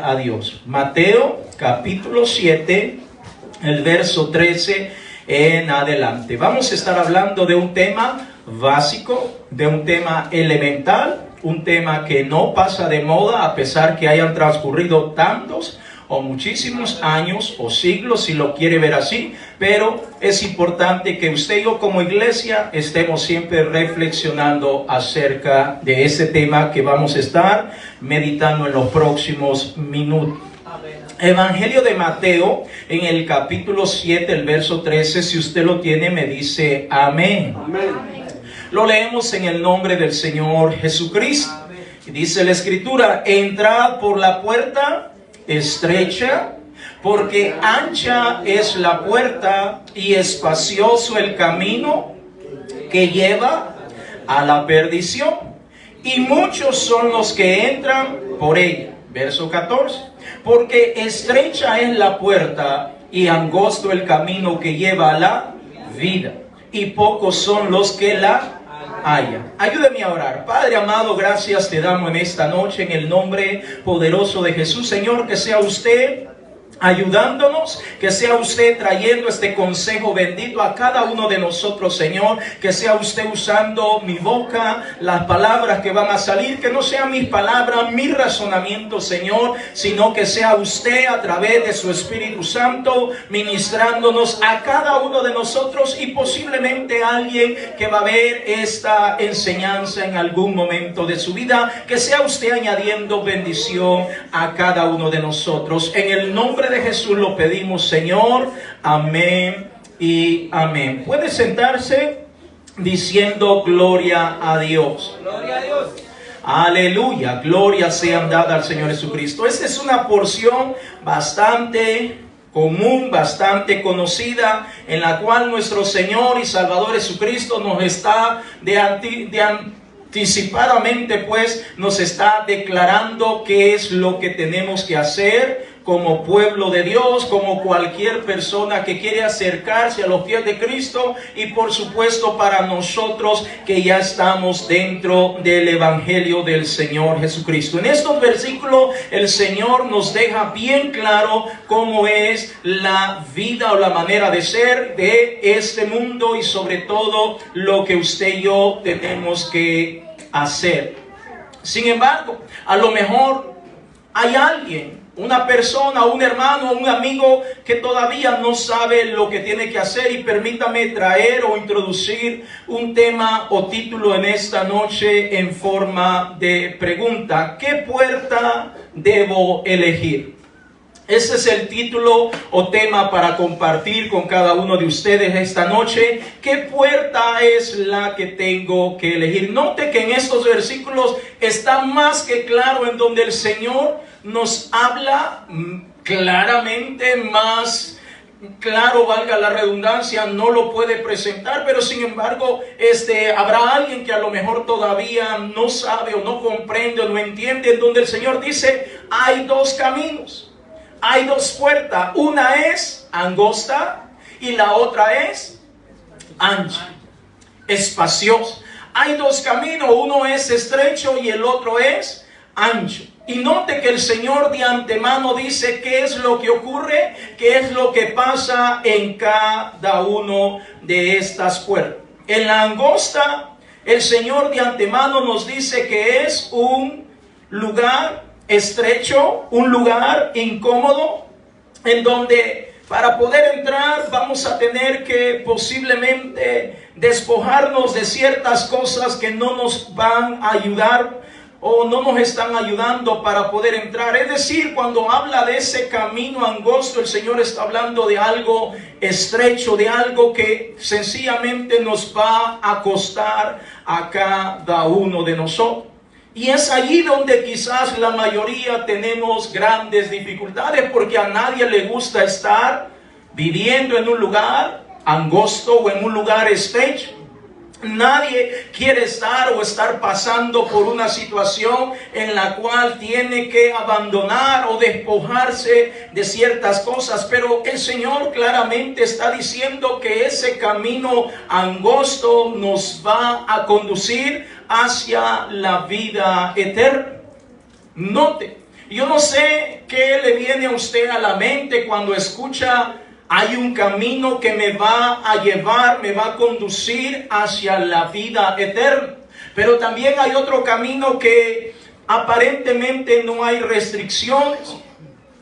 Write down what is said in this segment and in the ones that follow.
A Dios. Mateo capítulo 7, el verso 13 en adelante. Vamos a estar hablando de un tema básico, de un tema elemental, un tema que no pasa de moda a pesar que hayan transcurrido tantos o muchísimos años o siglos, si lo quiere ver así, pero es importante que usted y yo como iglesia estemos siempre reflexionando acerca de ese tema que vamos a estar meditando en los próximos minutos. Evangelio de Mateo, en el capítulo 7, el verso 13, si usted lo tiene, me dice amén. Amén. Lo leemos en el nombre del Señor Jesucristo. Y dice la Escritura: entrad por la puerta estrecha, porque ancha es la puerta y espacioso el camino que lleva a la perdición, y muchos son los que entran por ella. Verso 14: porque estrecha es la puerta y angosto el camino que lleva a la vida, y pocos son los que la hallan. Ayúdeme a orar. Padre amado, gracias te damos en esta noche en el nombre poderoso de Jesús. Señor, que sea usted ayudándonos, que sea usted trayendo este consejo bendito a cada uno de nosotros, Señor, que sea usted usando mi boca, las palabras que van a salir, que no sean mis palabras, mi razonamiento, Señor, sino que sea usted a través de su Espíritu Santo ministrándonos a cada uno de nosotros, y posiblemente alguien que va a ver esta enseñanza en algún momento de su vida, que sea usted añadiendo bendición a cada uno de nosotros. En el nombre de Jesús lo pedimos, Señor. Amén y amén. Puede sentarse diciendo gloria a Dios. Gloria a Dios. Aleluya, gloria sean dadas al Señor Jesucristo. Esta es una porción bastante común, bastante conocida, en la cual nuestro Señor y Salvador Jesucristo nos está anticipadamente, pues, nos está declarando qué es lo que tenemos que hacer como pueblo de Dios, como cualquier persona que quiere acercarse a los pies de Cristo, y por supuesto para nosotros que ya estamos dentro del Evangelio del Señor Jesucristo. En estos versículos el Señor nos deja bien claro cómo es la vida o la manera de ser de este mundo, y sobre todo lo que usted y yo tenemos que hacer. Sin embargo, a lo mejor hay alguien, una persona, un hermano, un amigo que todavía no sabe lo que tiene que hacer, y permítame traer o introducir un tema o título en esta noche en forma de pregunta. ¿Qué puerta debo elegir? Ese es el título o tema para compartir con cada uno de ustedes esta noche. ¿Qué puerta es la que tengo que elegir? Note que en estos versículos está más que claro, en donde el Señor nos habla claramente, más claro, valga la redundancia, no lo puede presentar, pero sin embargo, habrá alguien que a lo mejor todavía no sabe o no comprende o no entiende, en donde el Señor dice: hay dos caminos. Hay dos puertas, una es angosta y la otra es ancha, espaciosa. Hay dos caminos, uno es estrecho y el otro es ancho. Y note que el Señor de antemano dice qué es lo que ocurre, qué es lo que pasa en cada uno de estas puertas. En la angosta, el Señor de antemano nos dice que es un lugar estrecho, un lugar incómodo, en donde para poder entrar vamos a tener que posiblemente despojarnos de ciertas cosas que no nos van a ayudar o no nos están ayudando para poder entrar. Es decir, cuando habla de ese camino angosto, el Señor está hablando de algo estrecho, de algo que sencillamente nos va a costar a cada uno de nosotros. Y es allí donde quizás la mayoría tenemos grandes dificultades, porque a nadie le gusta estar viviendo en un lugar angosto o en un lugar estrecho. Nadie quiere estar o estar pasando por una situación en la cual tiene que abandonar o despojarse de ciertas cosas. Pero el Señor claramente está diciendo que ese camino angosto nos va a conducir hacia la vida eterna. Note Yo no sé qué le viene a usted a la mente cuando escucha: hay un camino que me va a llevar, me va a conducir hacia la vida eterna. Pero también hay otro camino que aparentemente no hay restricciones,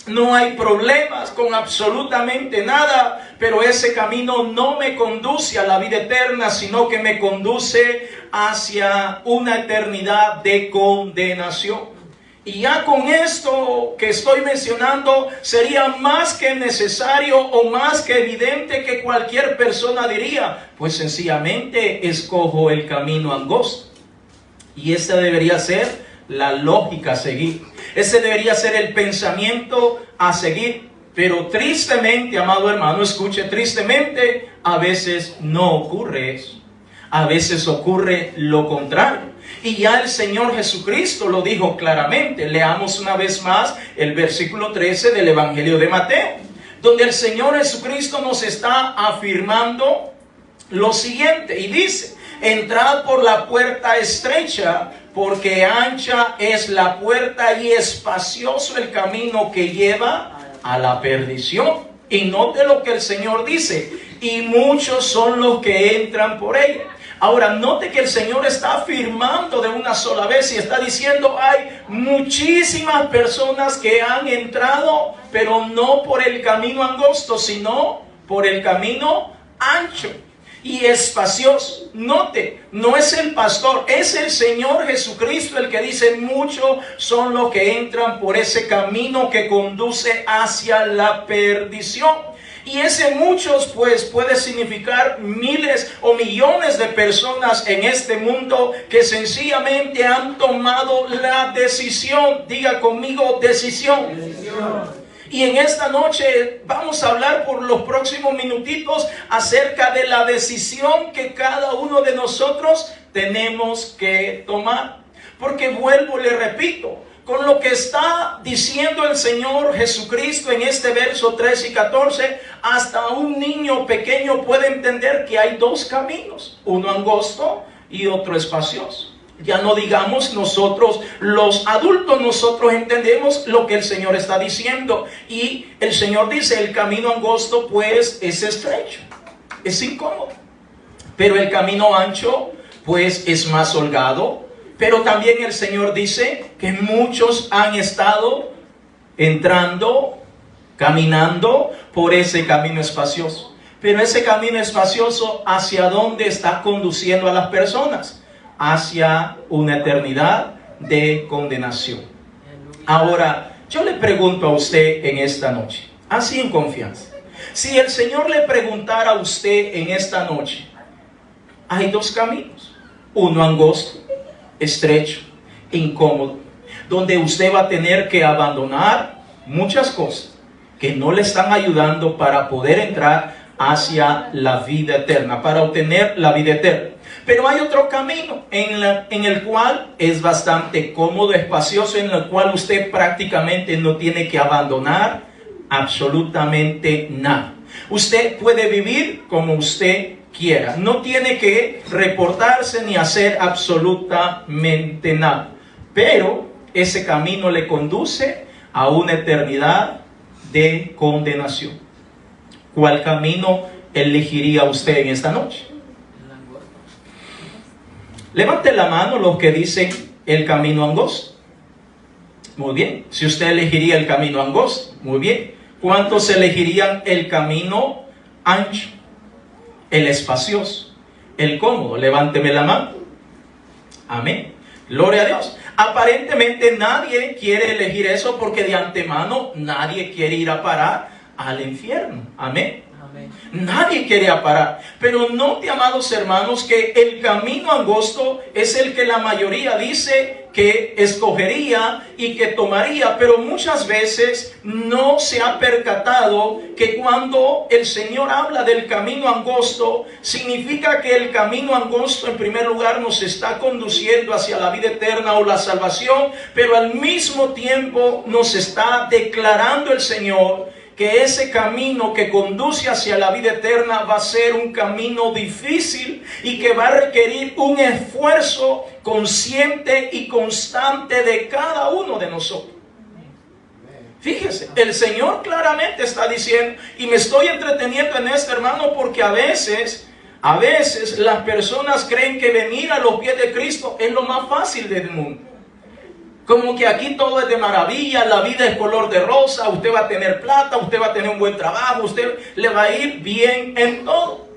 no hay problemas con absolutamente nada, pero ese camino no me conduce a la vida eterna, sino que me conduce hacia una eternidad de condenación. Y ya con esto que estoy mencionando, sería más que necesario o más que evidente que cualquier persona diría: pues sencillamente escojo el camino angosto. Y esa debería ser la lógica a seguir. Ese debería ser el pensamiento a seguir. Pero tristemente, amado hermano, escuche, tristemente, a veces no ocurre eso. A veces ocurre lo contrario. Y ya el Señor Jesucristo lo dijo claramente. Leamos una vez más el versículo 13 del Evangelio de Mateo, donde el Señor Jesucristo nos está afirmando lo siguiente. Y dice: entrad por la puerta estrecha, porque ancha es la puerta y espacioso el camino que lleva a la perdición. Y note lo que el Señor dice: y muchos son los que entran por ella. Ahora, note que el Señor está afirmando de una sola vez y está diciendo: hay muchísimas personas que han entrado, pero no por el camino angosto, sino por el camino ancho y espacioso. Note, no es el pastor, es el Señor Jesucristo el que dice: muchos son los que entran por ese camino que conduce hacia la perdición. Y ese muchos pues puede significar miles o millones de personas en este mundo que sencillamente han tomado la decisión. Diga conmigo: decisión. Y en esta noche vamos a hablar por los próximos minutitos acerca de la decisión que cada uno de nosotros tenemos que tomar. Porque vuelvo, le repito, con lo que está diciendo el Señor Jesucristo en este verso 13 y 14, hasta un niño pequeño puede entender que hay dos caminos, uno angosto y otro espacioso. Ya no digamos nosotros, los adultos, nosotros entendemos lo que el Señor está diciendo. Y el Señor dice: el camino angosto pues es estrecho, es incómodo. Pero el camino ancho pues es más holgado. Pero también el Señor dice que muchos han estado entrando, caminando por ese camino espacioso. Pero ese camino espacioso, ¿hacia dónde está conduciendo a las personas? Hacia una eternidad de condenación. Ahora, yo le pregunto a usted en esta noche, así en confianza. Si el Señor le preguntara a usted en esta noche: hay dos caminos, uno angosto, estrecho, incómodo, donde usted va a tener que abandonar muchas cosas que no le están ayudando para poder entrar hacia la vida eterna, para obtener la vida eterna. Pero hay otro camino en el cual es bastante cómodo, espacioso, en el cual usted prácticamente no tiene que abandonar absolutamente nada. Usted puede vivir como usted quiera, no tiene que reportarse ni hacer absolutamente nada, pero ese camino le conduce a una eternidad de condenación. ¿Cuál camino elegiría usted en esta noche? Levante la mano los que dicen el camino angosto. Muy bien. Si usted elegiría el camino angosto, muy bien. ¿Cuántos elegirían el camino ancho, el espacioso, el cómodo? Levánteme la mano. Amén. Gloria a Dios. Aparentemente nadie quiere elegir eso, porque de antemano nadie quiere ir a parar al infierno. Amén. Nadie quiere parar. Pero note, amados hermanos, que el camino angosto es el que la mayoría dice que escogería y que tomaría, pero muchas veces no se ha percatado que cuando el Señor habla del camino angosto, significa que el camino angosto en primer lugar nos está conduciendo hacia la vida eterna o la salvación, pero al mismo tiempo nos está declarando el Señor que ese camino que conduce hacia la vida eterna va a ser un camino difícil y que va a requerir un esfuerzo consciente y constante de cada uno de nosotros. Fíjese, el Señor claramente está diciendo, y me estoy entreteniendo en esto, hermano, porque a veces las personas creen que venir a los pies de Cristo es lo más fácil del mundo. Como que aquí todo es de maravilla, la vida es color de rosa, usted va a tener plata, usted va a tener un buen trabajo, usted le va a ir bien en todo.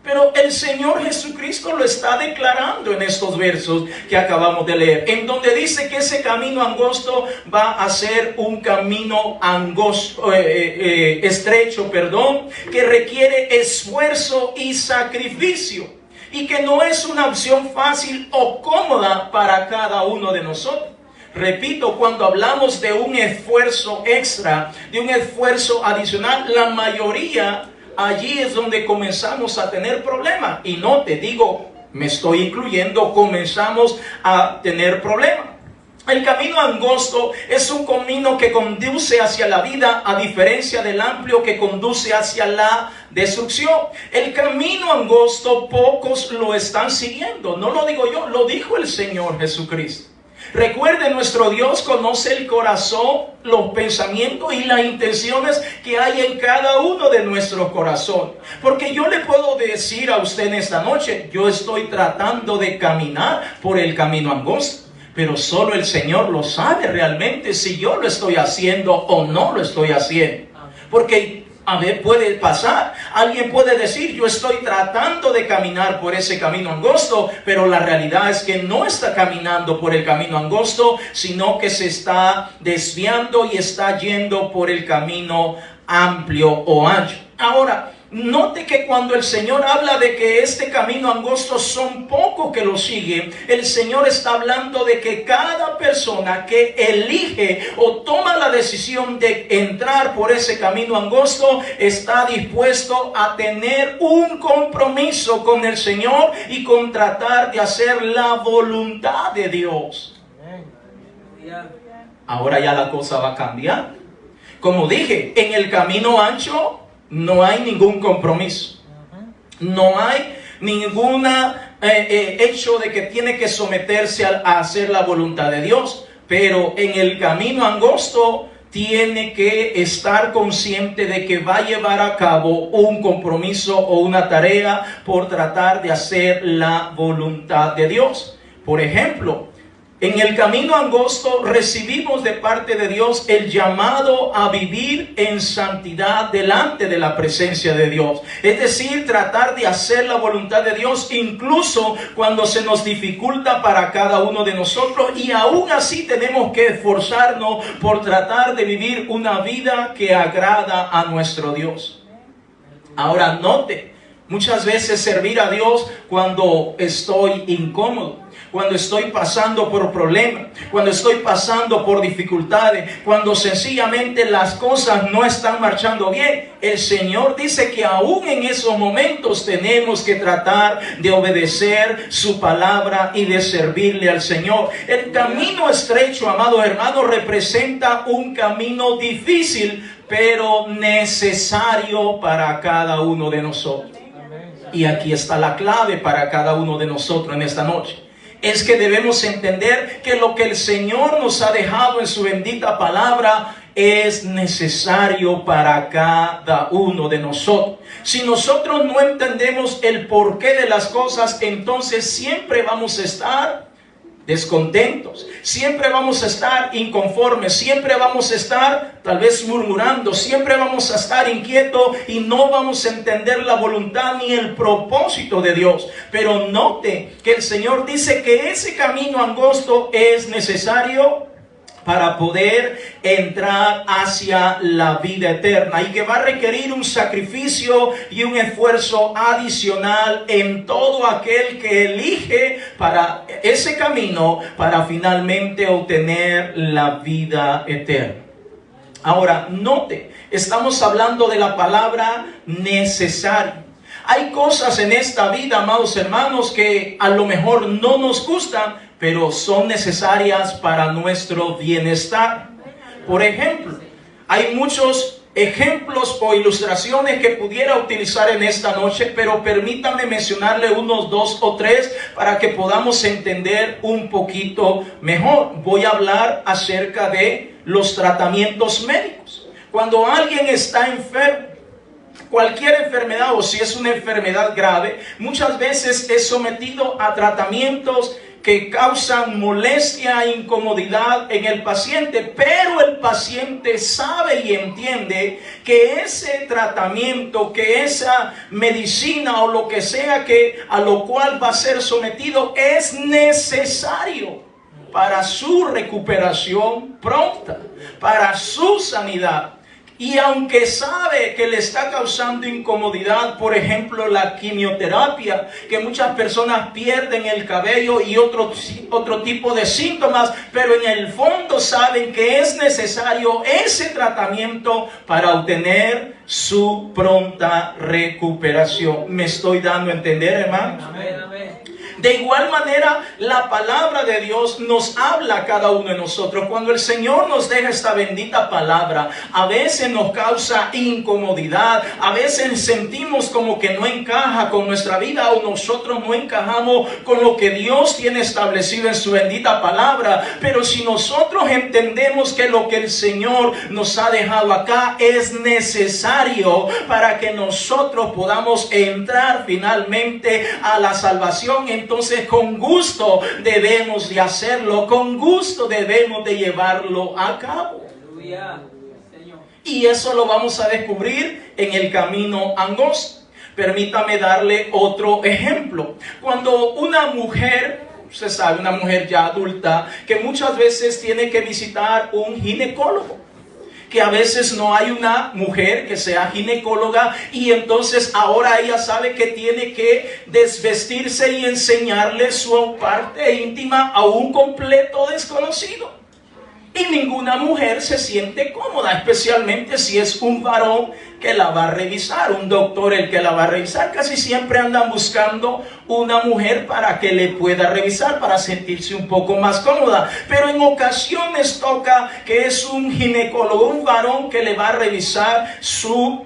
Pero el Señor Jesucristo lo está declarando en estos versos que acabamos de leer, en donde dice que ese camino angosto va a ser un camino angosto, estrecho, que requiere esfuerzo y sacrificio, y que no es una opción fácil o cómoda para cada uno de nosotros. Repito, cuando hablamos de un esfuerzo extra, de un esfuerzo adicional, la mayoría allí es donde comenzamos a tener problemas. Y no te digo, me estoy incluyendo, comenzamos a tener problemas. El camino angosto es un camino que conduce hacia la vida, a diferencia del amplio que conduce hacia la destrucción. El camino angosto pocos lo están siguiendo. No lo digo yo, lo dijo el Señor Jesucristo. Recuerde, nuestro Dios conoce el corazón, los pensamientos y las intenciones que hay en cada uno de nuestros corazones. Porque yo le puedo decir a usted en esta noche, yo estoy tratando de caminar por el camino angosto, pero solo el Señor lo sabe realmente si yo lo estoy haciendo o no lo estoy haciendo. Porque a ver, puede pasar, alguien puede decir, yo estoy tratando de caminar por ese camino angosto, pero la realidad es que no está caminando por el camino angosto, sino que se está desviando y está yendo por el camino amplio o ancho. Ahora, note que cuando el Señor habla de que este camino angosto son pocos que lo siguen, el Señor está hablando de que cada persona que elige o toma la decisión de entrar por ese camino angosto está dispuesto a tener un compromiso con el Señor y con tratar de hacer la voluntad de Dios. Ahora ya la cosa va a cambiar. Como dije, en el camino ancho no hay ningún compromiso. No hay ningún hecho de que tiene que someterse a hacer la voluntad de Dios. Pero en el camino angosto tiene que estar consciente de que va a llevar a cabo un compromiso o una tarea por tratar de hacer la voluntad de Dios. Por ejemplo, en el camino angosto recibimos de parte de Dios el llamado a vivir en santidad delante de la presencia de Dios. Es decir, tratar de hacer la voluntad de Dios incluso cuando se nos dificulta para cada uno de nosotros. Y aún así tenemos que esforzarnos por tratar de vivir una vida que agrada a nuestro Dios. Ahora note, muchas veces servir a Dios cuando estoy incómodo, cuando estoy pasando por problemas, cuando estoy pasando por dificultades, cuando sencillamente las cosas no están marchando bien. El Señor dice que aún en esos momentos tenemos que tratar de obedecer su palabra y de servirle al Señor. El camino estrecho, amados hermanos, representa un camino difícil, pero necesario para cada uno de nosotros. Y aquí está la clave para cada uno de nosotros en esta noche. Es que debemos entender que lo que el Señor nos ha dejado en su bendita palabra es necesario para cada uno de nosotros. Si nosotros no entendemos el porqué de las cosas, entonces siempre vamos a estar descontentos, siempre vamos a estar inconformes, siempre vamos a estar tal vez murmurando, siempre vamos a estar inquietos y no vamos a entender la voluntad ni el propósito de Dios. Pero note que el Señor dice que ese camino angosto es necesario para poder entrar hacia la vida eterna, y que va a requerir un sacrificio y un esfuerzo adicional en todo aquel que elige para ese camino para finalmente obtener la vida eterna. Ahora, note, estamos hablando de la palabra necesario. Hay cosas en esta vida, amados hermanos, que a lo mejor no nos gustan, pero son necesarias para nuestro bienestar. Por ejemplo, hay muchos ejemplos o ilustraciones que pudiera utilizar en esta noche, pero permítanme mencionarle unos 2 o 3 para que podamos entender un poquito mejor. Voy a hablar acerca de los tratamientos médicos. Cuando alguien está enfermo, cualquier enfermedad, o si es una enfermedad grave, muchas veces es sometido a tratamientos que causan molestia e incomodidad en el paciente, pero el paciente sabe y entiende que ese tratamiento, que esa medicina o lo que sea que a lo cual va a ser sometido es necesario para su recuperación pronta, para su sanidad. Y aunque sabe que le está causando incomodidad, por ejemplo, la quimioterapia, que muchas personas pierden el cabello y otro tipo de síntomas, pero en el fondo saben que es necesario ese tratamiento para obtener su pronta recuperación. ¿Me estoy dando a entender, hermanos? Amén, amén. De igual manera, la palabra de Dios nos habla a cada uno de nosotros. Cuando el Señor nos deja esta bendita palabra, a veces nos causa incomodidad, a veces sentimos como que no encaja con nuestra vida o nosotros no encajamos con lo que Dios tiene establecido en su bendita palabra. Pero si nosotros entendemos que lo que el Señor nos ha dejado acá es necesario para que nosotros podamos entrar finalmente a la salvación, entonces con gusto debemos de hacerlo, con gusto debemos de llevarlo a cabo. Aleluya, Señor. Y eso lo vamos a descubrir en el camino angosto. Permítame darle otro ejemplo. Cuando una mujer, usted sabe, una mujer ya adulta, que muchas veces tiene que visitar un ginecólogo, que a veces no hay una mujer que sea ginecóloga y entonces ahora ella sabe que tiene que desvestirse y enseñarle su parte íntima a un completo desconocido. Y ninguna mujer se siente cómoda, especialmente si es un varón que la va a revisar, un doctor el que la va a revisar. Casi siempre andan buscando una mujer para que le pueda revisar, para sentirse un poco más cómoda. Pero en ocasiones toca que es un ginecólogo, un varón que le va a revisar su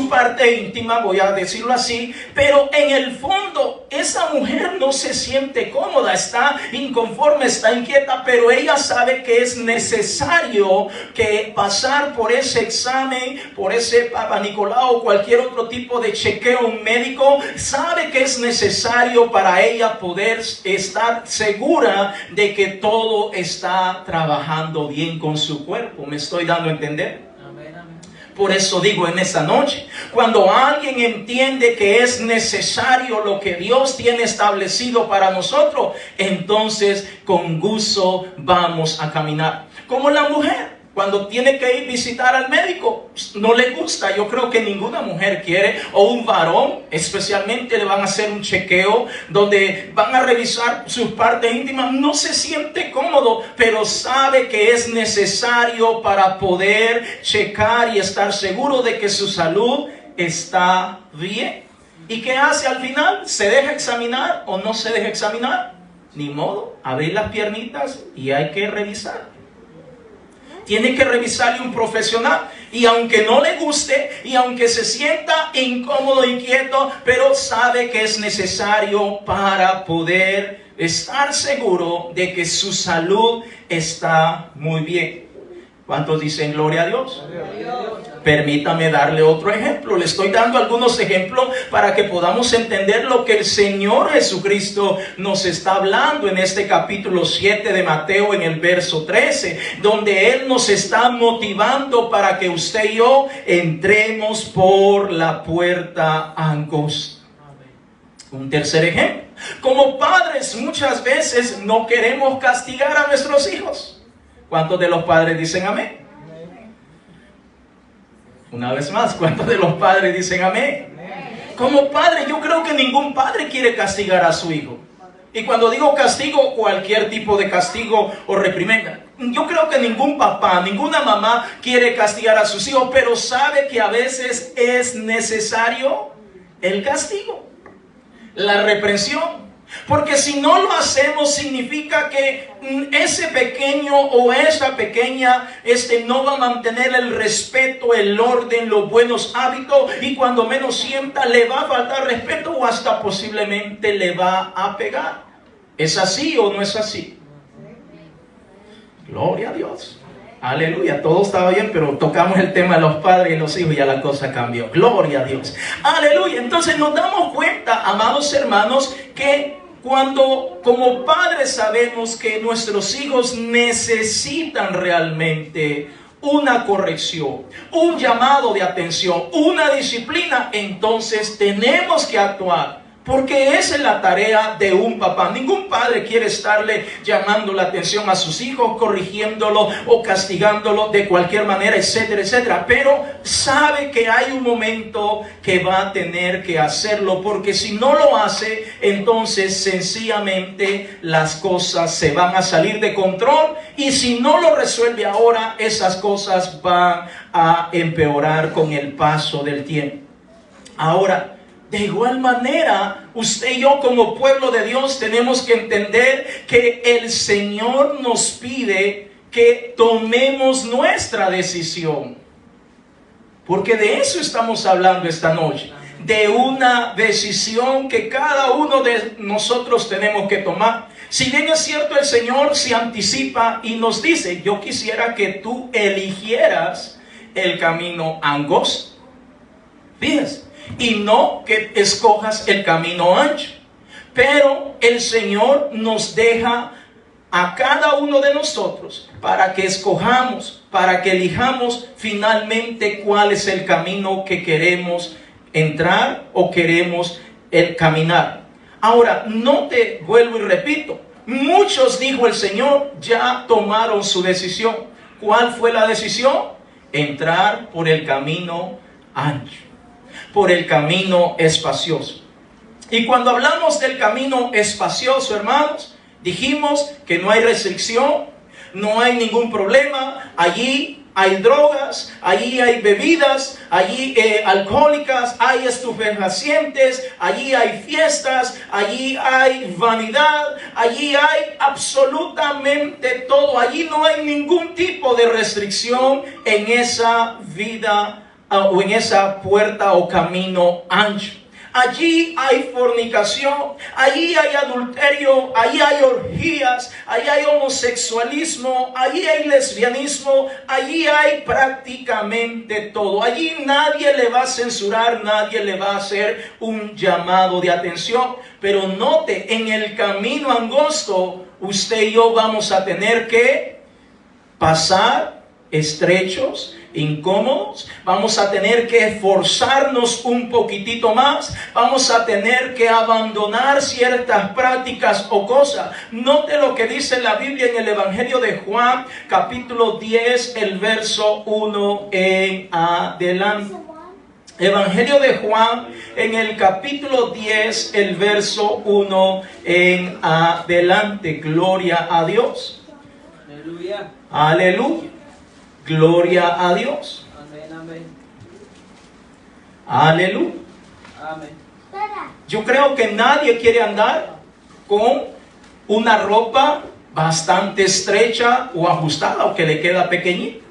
parte íntima, voy a decirlo así, pero en el fondo esa mujer no se siente cómoda, está inconforme, está inquieta, pero ella sabe que es necesario que pasar por ese examen, por ese Papa Nicolau o cualquier otro tipo de chequeo médico, sabe que es necesario para ella poder estar segura de que todo está trabajando bien con su cuerpo. ¿Me estoy dando a entender? Por eso digo en esta noche, cuando alguien entiende que es necesario lo que Dios tiene establecido para nosotros, entonces con gusto vamos a caminar. Como la mujer, cuando tiene que ir a visitar al médico, no le gusta. Yo creo que ninguna mujer quiere, o un varón, especialmente le van a hacer un chequeo donde van a revisar sus partes íntimas. No se siente cómodo, pero sabe que es necesario para poder checar y estar seguro de que su salud está bien. ¿Y qué hace al final? ¿Se deja examinar o no se deja examinar? Ni modo, abrir las piernitas y hay que revisar. Tiene que revisarle un profesional, y aunque no le guste y aunque se sienta incómodo, inquieto, pero sabe que es necesario para poder estar seguro de que su salud está muy bien. ¿Cuántos dicen gloria a Dios? Permítame darle otro ejemplo. Le estoy dando algunos ejemplos para que podamos entender lo que el Señor Jesucristo nos está hablando en este capítulo 7 de Mateo, en el verso 13, donde Él nos está motivando para que usted y yo entremos por la puerta angosta. Un tercer ejemplo. Como padres muchas veces no queremos castigar a nuestros hijos. ¿Cuántos de los padres dicen amén? Una vez más, ¿cuántos de los padres dicen amén? Como padre, yo creo que ningún padre quiere castigar a su hijo. Y cuando digo castigo, cualquier tipo de castigo o reprimenda. Yo creo que ningún papá, ninguna mamá quiere castigar a sus hijos, pero sabe que a veces es necesario el castigo, la reprensión. Porque si no lo hacemos, significa que ese pequeño o esa pequeña no va a mantener el respeto, el orden, los buenos hábitos, y cuando menos sienta le va a faltar respeto o hasta posiblemente le va a pegar. ¿Es así o no es así? Gloria a Dios. Aleluya, todo estaba bien, pero tocamos el tema de los padres y los hijos y ya la cosa cambió. Gloria a Dios. Aleluya. Entonces nos damos cuenta, amados hermanos, que cuando como padres sabemos que nuestros hijos necesitan realmente una corrección, un llamado de atención, una disciplina, entonces tenemos que actuar. Porque esa es la tarea de un papá. Ningún padre quiere estarle llamando la atención a sus hijos, corrigiéndolo o castigándolo de cualquier manera, etcétera, etcétera. Pero sabe que hay un momento que va a tener que hacerlo, porque si no lo hace, entonces sencillamente las cosas se van a salir de control. Y si no lo resuelve ahora, esas cosas van a empeorar con el paso del tiempo. Ahora, de igual manera, usted y yo como pueblo de Dios tenemos que entender que el Señor nos pide que tomemos nuestra decisión. Porque de eso estamos hablando esta noche. De una decisión que cada uno de nosotros tenemos que tomar. Si bien es cierto, el Señor se anticipa y nos dice: yo quisiera que tú eligieras el camino angosto. Fíjense. Y no que escojas el camino ancho. Pero el Señor nos deja a cada uno de nosotros para que escojamos, para que elijamos finalmente cuál es el camino que queremos entrar o queremos caminar. Ahora, no te vuelvo y repito, muchos, dijo el Señor, ya tomaron su decisión. ¿Cuál fue la decisión? Entrar por el camino ancho, por el camino espacioso. Y cuando hablamos del camino espacioso, hermanos, dijimos que no hay restricción, no hay ningún problema. Allí hay drogas, allí hay bebidas, allí alcohólicas, hay estupefacientes, allí hay fiestas, allí hay vanidad, allí hay absolutamente todo. Allí no hay ningún tipo de restricción en esa vida o en esa puerta o camino ancho. Allí hay fornicación, allí hay adulterio, allí hay orgías, allí hay homosexualismo, allí hay lesbianismo, allí hay prácticamente todo. Allí nadie le va a censurar, nadie le va a hacer un llamado de atención. Pero note, en el camino angosto, usted y yo vamos a tener que pasar estrechos, incómodos, vamos a tener que esforzarnos un poquitito más, vamos a tener que abandonar ciertas prácticas o cosas. Note lo que dice la Biblia en el Evangelio de Juan, capítulo 10, el verso 1 en adelante. Evangelio de Juan, en el capítulo 10, el verso 1 en adelante. Gloria a Dios. Aleluya. Aleluya. Gloria a Dios. Amén, amén. Aleluya. Amén. Yo creo que nadie quiere andar con una ropa bastante estrecha o ajustada o que le queda pequeñita.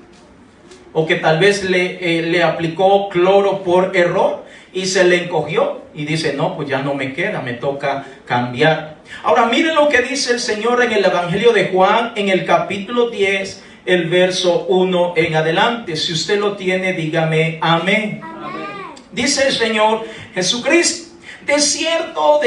O que tal vez le aplicó cloro por error y se le encogió y dice: no, pues ya no me queda, me toca cambiar. Ahora miren lo que dice el Señor en el Evangelio de Juan, en el capítulo 10, el verso 1 en adelante. Si usted lo tiene, dígame amén. Amén. Dice el Señor Jesucristo: de cierto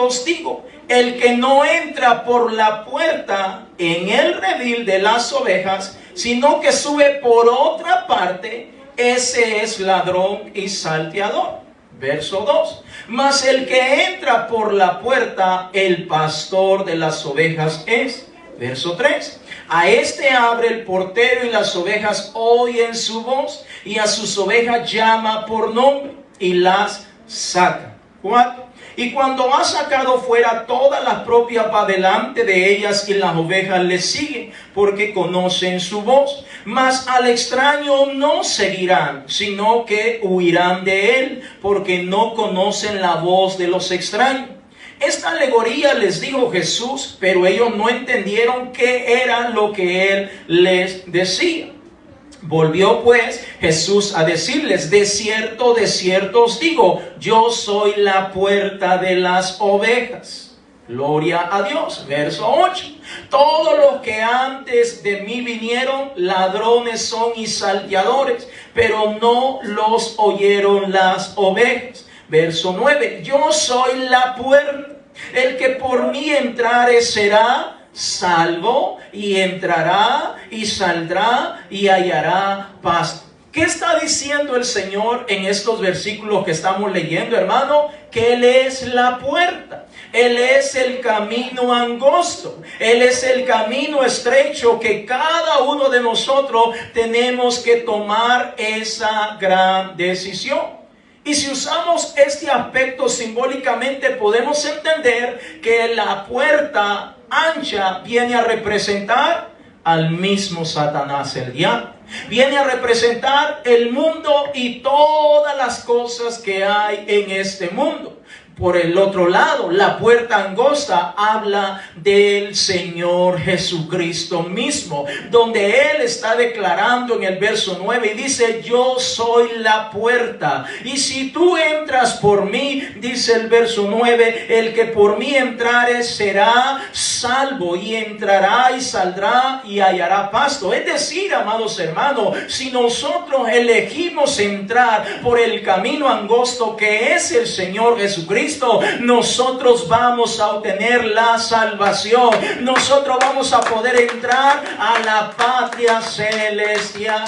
os digo, el que no entra por la puerta en el redil de las ovejas, sino que sube por otra parte, ese es ladrón y salteador. Verso 2. Mas el que entra por la puerta, el pastor de las ovejas es. Verso 3. A este abre el portero y las ovejas oyen su voz, y a sus ovejas llama por nombre y las saca. 4. Y cuando ha sacado fuera todas las propias, va delante de ellas, y las ovejas le siguen, porque conocen su voz. Mas al extraño no seguirán, sino que huirán de él, porque no conocen la voz de los extraños. Esta alegoría les dijo Jesús, pero ellos no entendieron qué era lo que él les decía. Volvió pues Jesús a decirles: de cierto os digo, yo soy la puerta de las ovejas. Gloria a Dios. Verso 8. Todos los que antes de mí vinieron, ladrones son y salteadores, pero no los oyeron las ovejas. Verso 9. Yo soy la puerta. El que por mí entrare será salvo, y entrará y saldrá y hallará pasto. ¿Qué está diciendo el Señor en estos versículos que estamos leyendo, hermano? Que Él es la puerta. Él es el camino angosto. Él es el camino estrecho que cada uno de nosotros tenemos que tomar esa gran decisión. Y si usamos este aspecto simbólicamente, podemos entender que la puerta ancha viene a representar al mismo Satanás, el diablo. Viene a representar el mundo y todas las cosas que hay en este mundo. Por el otro lado, la puerta angosta habla del Señor Jesucristo mismo, donde Él está declarando en el verso 9 y dice: yo soy la puerta, y si tú entras por mí, dice el verso 9, el que por mí entrare será salvo, y entrará y saldrá y hallará pasto. Es decir, amados hermanos, si nosotros elegimos entrar por el camino angosto que es el Señor Jesucristo, nosotros vamos a obtener la salvación. Nosotros vamos a poder entrar a la patria celestial.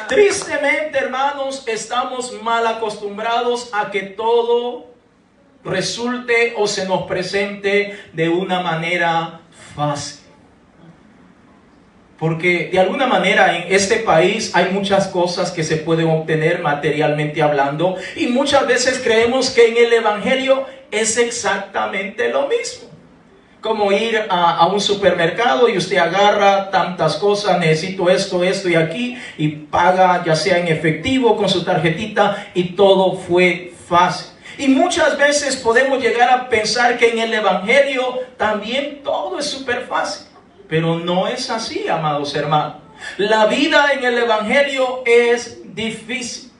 Tristemente, hermanos, estamos mal acostumbrados a que todo resulte o se nos presente de una manera fácil. Porque de alguna manera en este país hay muchas cosas que se pueden obtener materialmente hablando, y muchas veces creemos que en el Evangelio es exactamente lo mismo. Como ir a un supermercado y usted agarra tantas cosas, necesito esto, esto y aquí, y paga ya sea en efectivo con su tarjetita, y todo fue fácil. Y muchas veces podemos llegar a pensar que en el Evangelio también todo es súper fácil. Pero no es así, amados hermanos. La vida en el Evangelio es difícil.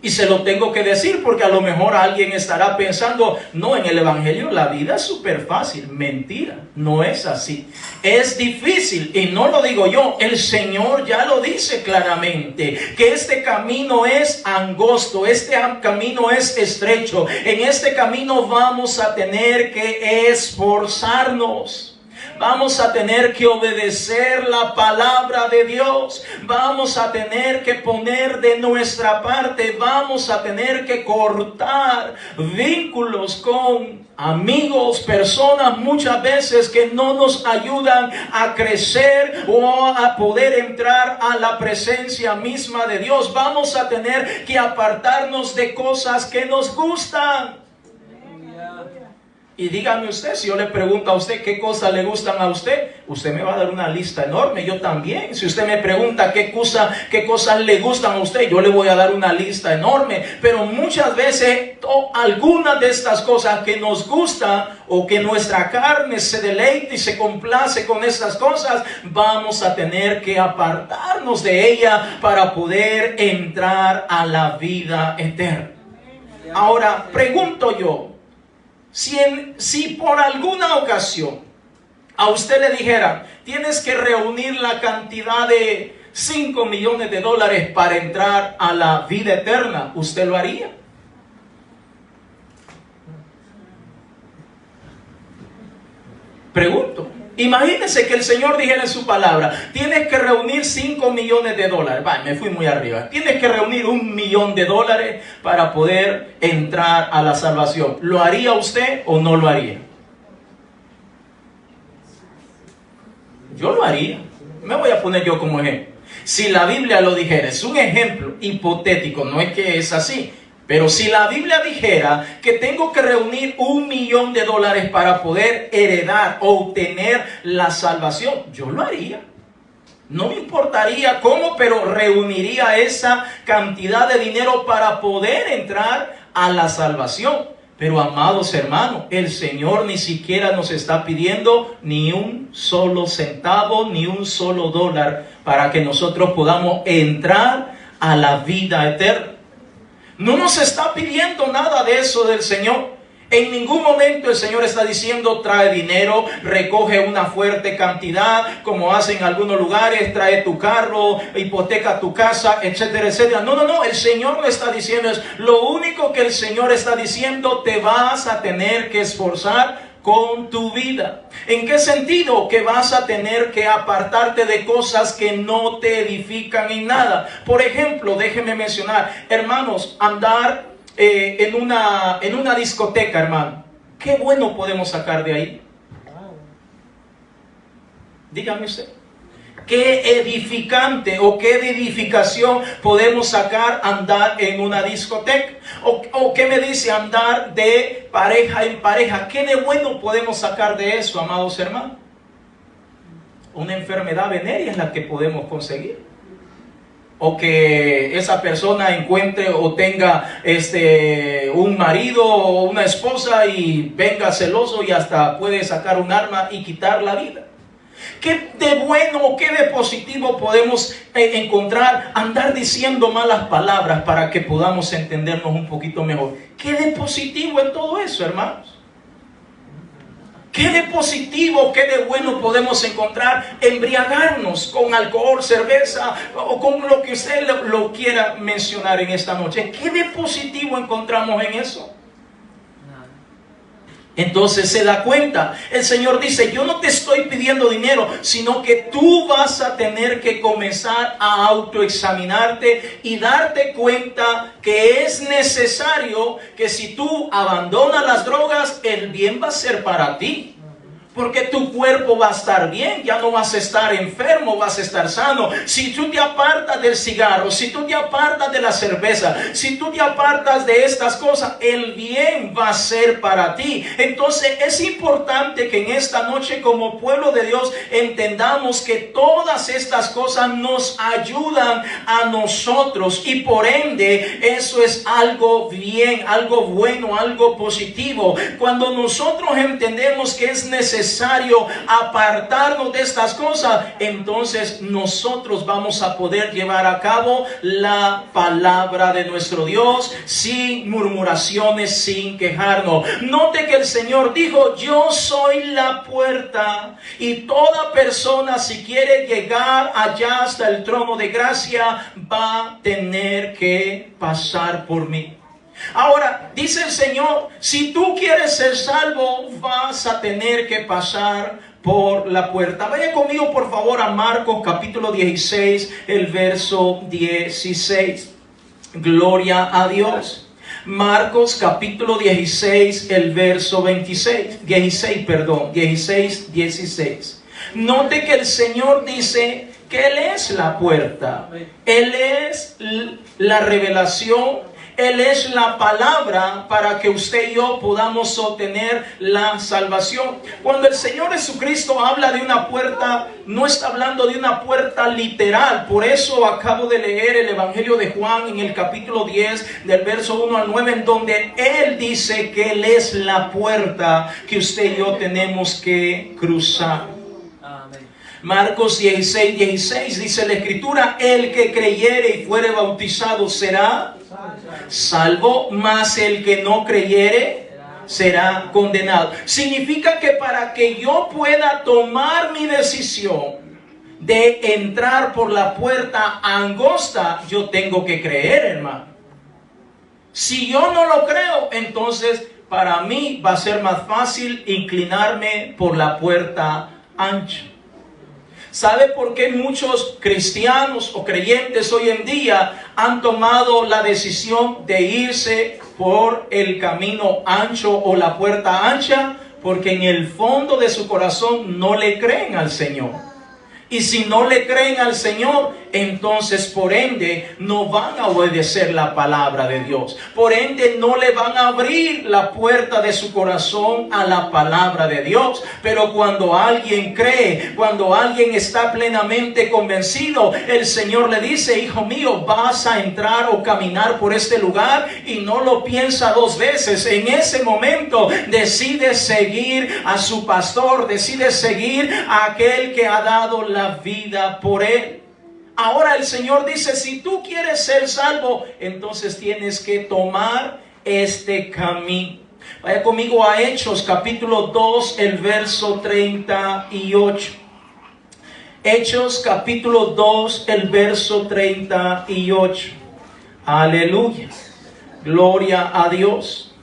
Y se lo tengo que decir porque a lo mejor alguien estará pensando: no, en el Evangelio la vida es súper fácil. Mentira, no es así. Es difícil, y no lo digo yo, el Señor ya lo dice claramente, que este camino es angosto, este camino es estrecho. En este camino vamos a tener que esforzarnos. Vamos a tener que obedecer la palabra de Dios. Vamos a tener que poner de nuestra parte. Vamos a tener que cortar vínculos con amigos, personas muchas veces que no nos ayudan a crecer o a poder entrar a la presencia misma de Dios. Vamos a tener que apartarnos de cosas que nos gustan. Y dígame usted, si yo le pregunto a usted qué cosas le gustan a usted, usted me va a dar una lista enorme. Yo también. Si usted me pregunta qué cosas le gustan a usted, yo le voy a dar una lista enorme. Pero muchas veces algunas de estas cosas que nos gustan, o que nuestra carne se deleite y se complace con estas cosas, vamos a tener que apartarnos de ella para poder entrar a la vida eterna. Ahora, pregunto yo, si por alguna ocasión a usted le dijeran: tienes que reunir la cantidad de $5 millones para entrar a la vida eterna, ¿usted lo haría? Pregunto. Imagínense que el Señor dijera en su palabra: tienes que reunir $5 millones. Me fui muy arriba. Tienes que reunir $1 millón para poder entrar a la salvación. ¿Lo haría usted o no lo haría? Yo lo haría. Me voy a poner yo como ejemplo. Si la Biblia lo dijera, es un ejemplo hipotético, no es que es así. Pero si la Biblia dijera que tengo que reunir $1 millón para poder heredar o obtener la salvación, yo lo haría. No me importaría cómo, pero reuniría esa cantidad de dinero para poder entrar a la salvación. Pero, amados hermanos, el Señor ni siquiera nos está pidiendo ni un solo centavo, ni un solo dólar para que nosotros podamos entrar a la vida eterna. No nos está pidiendo nada de eso del Señor. En ningún momento el Señor está diciendo trae dinero, recoge una fuerte cantidad, como hacen en algunos lugares, trae tu carro, hipoteca tu casa, etcétera, etcétera. No, no, no, el Señor lo está diciendo, es lo único que el Señor está diciendo, te vas a tener que esforzar con tu vida. ¿En qué sentido? Que vas a tener que apartarte de cosas que no te edifican en nada. Por ejemplo, déjenme mencionar, hermanos, andar en una discoteca, hermano. ¿Qué bueno podemos sacar de ahí? Dígame usted. ¿Qué edificante o qué edificación podemos sacar andar en una discoteca? ¿O qué me dice andar de pareja en pareja? ¿Qué de bueno podemos sacar de eso, amados hermanos? Una enfermedad venérea es la que podemos conseguir. O que esa persona encuentre o tenga un marido o una esposa y venga celoso y hasta puede sacar un arma y quitar la vida. ¿Qué de bueno o qué de positivo podemos encontrar? Andar diciendo malas palabras para que podamos entendernos un poquito mejor. ¿Qué de positivo en todo eso, hermanos? ¿Qué de positivo, qué de bueno podemos encontrar? Embriagarnos con alcohol, cerveza o con lo que usted lo quiera mencionar en esta noche. ¿Qué de positivo encontramos en eso? Entonces se da cuenta, el Señor dice, yo no te estoy pidiendo dinero, sino que tú vas a tener que comenzar a autoexaminarte y darte cuenta que es necesario que si tú abandonas las drogas, el bien va a ser para ti. Porque tu cuerpo va a estar bien, ya no vas a estar enfermo, vas a estar sano. Si tú te apartas del cigarro, si tú te apartas de la cerveza, si tú te apartas de estas cosas, el bien va a ser para ti. Entonces es importante que en esta noche como pueblo de Dios entendamos que todas estas cosas nos ayudan a nosotros y por ende eso es algo bien, algo bueno, algo positivo. Cuando nosotros entendemos que es necesario apartarnos de estas cosas, entonces nosotros vamos a poder llevar a cabo la palabra de nuestro Dios sin murmuraciones, sin quejarnos. Note que el Señor dijo, yo soy la puerta y toda persona si quiere llegar allá hasta el trono de gracia va a tener que pasar por mí. Ahora, dice el Señor, si tú quieres ser salvo, vas a tener que pasar por la puerta. Vaya conmigo, por favor, a Marcos capítulo 16, el verso 16. Gloria a Dios. Marcos capítulo 16, el verso 16. Note que el Señor dice que Él es la puerta. Él es la revelación. Él es la palabra para que usted y yo podamos obtener la salvación. Cuando el Señor Jesucristo habla de una puerta, no está hablando de una puerta literal. Por eso acabo de leer el Evangelio de Juan en el capítulo 10, del verso 1 al 9, en donde Él dice que Él es la puerta que usted y yo tenemos que cruzar. Marcos 16 dice la Escritura, el que creyere y fuere bautizado será salvo, mas el que no creyere será condenado. Significa que para que yo pueda tomar mi decisión de entrar por la puerta angosta, yo tengo que creer, hermano. Si yo no lo creo, entonces para mí va a ser más fácil inclinarme por la puerta ancha. ¿Sabe por qué muchos cristianos o creyentes hoy en día han tomado la decisión de irse por el camino ancho o la puerta ancha? Porque en el fondo de su corazón no le creen al Señor. Y si no le creen al Señor, entonces por ende no van a obedecer la palabra de Dios. Por ende no le van a abrir la puerta de su corazón a la palabra de Dios. Pero cuando alguien cree, cuando alguien está plenamente convencido, el Señor le dice, hijo mío, vas a entrar o caminar por este lugar, y no lo piensa dos veces. En ese momento decide seguir a su pastor, decide seguir a aquel que ha dado la vida por él. Ahora el Señor dice, si tú quieres ser salvo, entonces tienes que tomar este camino. Vaya conmigo a Hechos capítulo 2, el verso 38. Hechos capítulo 2, el verso 38. Aleluya. Gloria a Dios.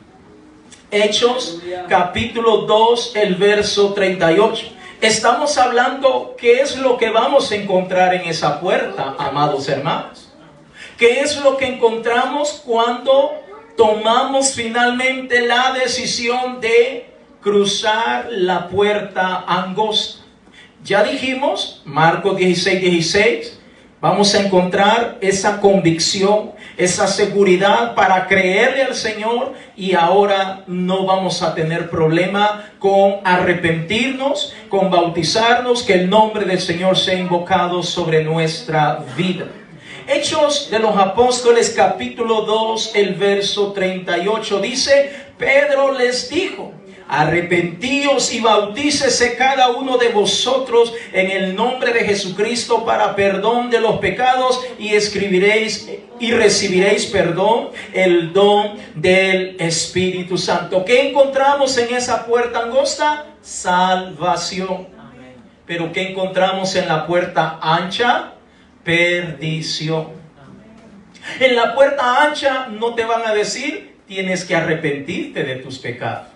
Hechos capítulo 2, el verso 38. Estamos hablando qué es lo que vamos a encontrar en esa puerta, amados hermanos. ¿Qué es lo que encontramos cuando tomamos finalmente la decisión de cruzar la puerta angosta? Ya dijimos, Marcos 16:16, vamos a encontrar esa convicción, esa seguridad para creerle al Señor, y ahora no vamos a tener problema con arrepentirnos, con bautizarnos, que el nombre del Señor sea invocado sobre nuestra vida. Hechos de los Apóstoles capítulo 2, el verso 38 dice: Pedro les dijo: arrepentíos y bautícese cada uno de vosotros en el nombre de Jesucristo para perdón de los pecados, y recibiréis perdón, el don del Espíritu Santo. ¿Qué encontramos en esa puerta angosta? Salvación. Pero ¿qué encontramos en la puerta ancha? Perdición. En la puerta ancha no te van a decir tienes que arrepentirte de tus pecados.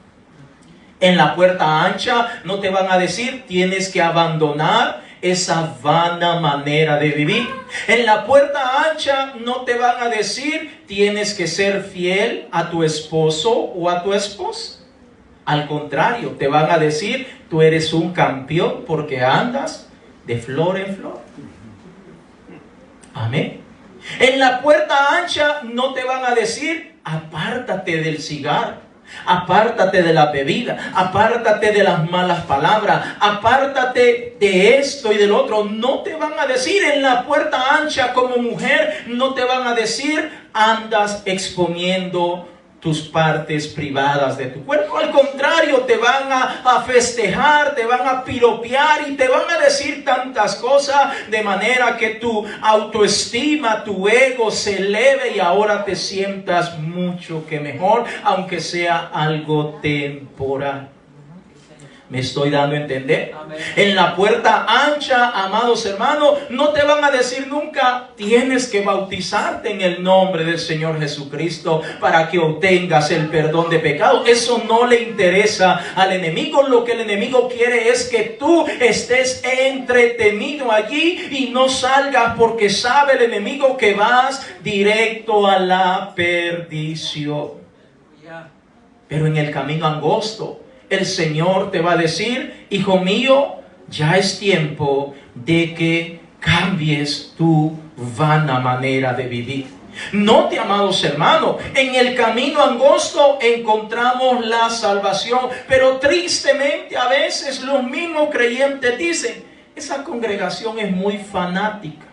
En la puerta ancha no te van a decir tienes que abandonar esa vana manera de vivir. En la puerta ancha no te van a decir tienes que ser fiel a tu esposo o a tu esposa. Al contrario, te van a decir tú eres un campeón porque andas de flor en flor. Amén. En la puerta ancha no te van a decir apártate del cigarro, apártate de la bebida, apártate de las malas palabras, apártate de esto y del otro. No te van a decir. En la puerta ancha como mujer no te van a decir andas exponiendo tus partes privadas de tu cuerpo. Al contrario, te van a festejar, te van a piropear y te van a decir tantas cosas, de manera que tu autoestima, tu ego se eleve y ahora te sientas mucho que mejor, aunque sea algo temporal. ¿Me estoy dando a entender? Amén. En la puerta ancha, amados hermanos, no te van a decir nunca tienes que bautizarte en el nombre del Señor Jesucristo para que obtengas el perdón de pecados. Eso no le interesa al enemigo. Lo que el enemigo quiere es que tú estés entretenido allí y no salgas, porque sabe el enemigo que vas directo a la perdición. Pero en el camino angosto, el Señor te va a decir: hijo mío, ya es tiempo de que cambies tu vana manera de vivir. Note, amados hermanos, en el camino angosto encontramos la salvación, pero tristemente a veces los mismos creyentes dicen: esa congregación es muy fanática,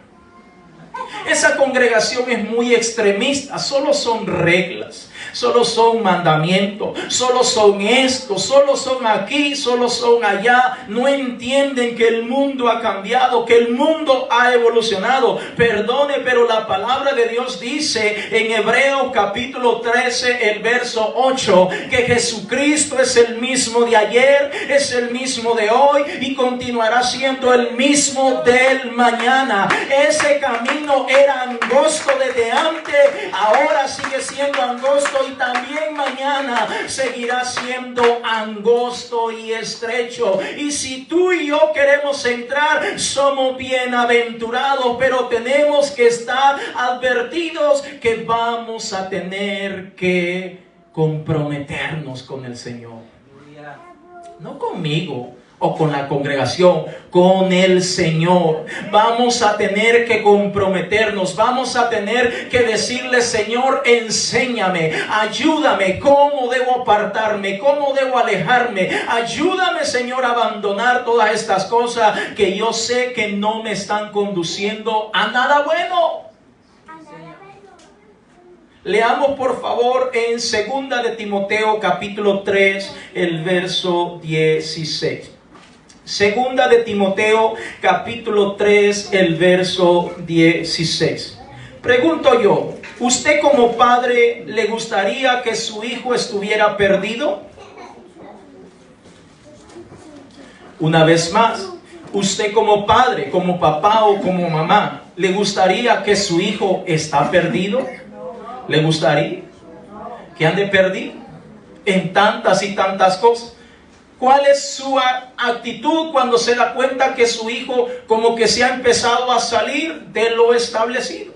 esa congregación es muy extremista, solo son reglas, solo son mandamientos, solo son esto, solo son aquí, solo son allá. No entienden que el mundo ha cambiado, que el mundo ha evolucionado. Perdone, pero la palabra de Dios dice en Hebreos capítulo 13, el verso 8, que Jesucristo es el mismo de ayer, es el mismo de hoy y continuará siendo el mismo del mañana. Ese camino era angosto desde antes, ahora sigue siendo angosto y también mañana seguirá siendo angosto y estrecho. Y si tú y yo queremos entrar, somos bienaventurados, pero tenemos que estar advertidos que vamos a tener que comprometernos con el Señor. No conmigo o con la congregación, con el Señor. Vamos a tener que comprometernos, vamos a tener que decirle: Señor, enséñame, ayúdame, cómo debo apartarme, cómo debo alejarme. Ayúdame, Señor, a abandonar todas estas cosas que yo sé que no me están conduciendo a nada bueno. Leamos por favor en 2 de Timoteo capítulo 3, el verso 16. Segunda de Timoteo capítulo 3, el verso 16. Pregunto yo, ¿usted como padre le gustaría que su hijo estuviera perdido? Una vez más, ¿usted como padre, como papá o como mamá, le gustaría que su hijo está perdido? ¿Le gustaría que ande perdido en tantas y tantas cosas? ¿Cuál es su actitud cuando se da cuenta que su hijo como que se ha empezado a salir de lo establecido?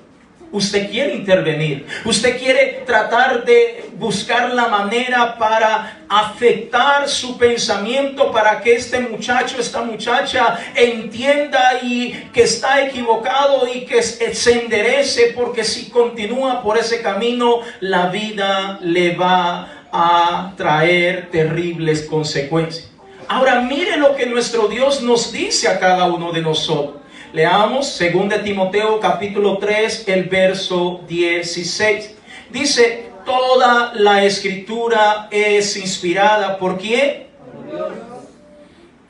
Usted quiere intervenir, usted quiere tratar de buscar la manera para afectar su pensamiento, para que este muchacho, esta muchacha entienda y que está equivocado y que se enderece, porque si continúa por ese camino, la vida le va a traer terribles consecuencias. Ahora mire lo que nuestro Dios nos dice a cada uno de nosotros. Leamos 2 Timoteo capítulo 3, el verso 16. Dice, toda la escritura es inspirada. ¿Por quién? Por Dios.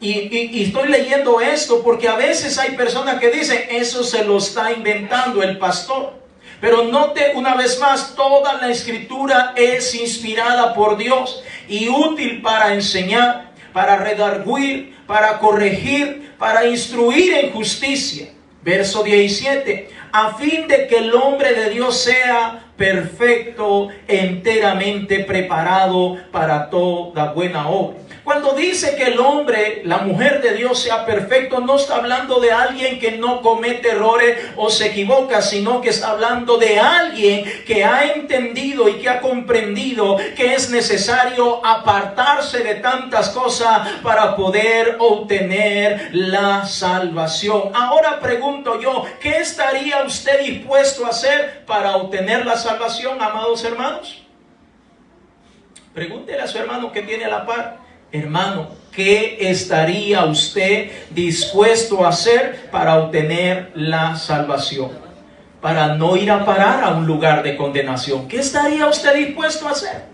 Y estoy leyendo esto porque a veces hay personas que dicen, eso se lo está inventando el pastor. Pero note una vez más, toda la escritura es inspirada por Dios y útil para enseñar, para redarguir, para corregir, para instruir en justicia. Verso 17, a fin de que el hombre de Dios sea perfecto, enteramente preparado para toda buena obra. Cuando dice que el hombre, la mujer de Dios sea perfecto, no está hablando de alguien que no comete errores o se equivoca, sino que está hablando de alguien que ha entendido y que ha comprendido que es necesario apartarse de tantas cosas para poder obtener la salvación. Ahora pregunto yo, ¿qué estaría usted dispuesto a hacer para obtener la salvación, amados hermanos? Pregúntele a su hermano que tiene a la par. Hermano, ¿qué estaría usted dispuesto a hacer para obtener la salvación? Para no ir a parar a un lugar de condenación. ¿Qué estaría usted dispuesto a hacer?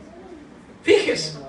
Fíjese.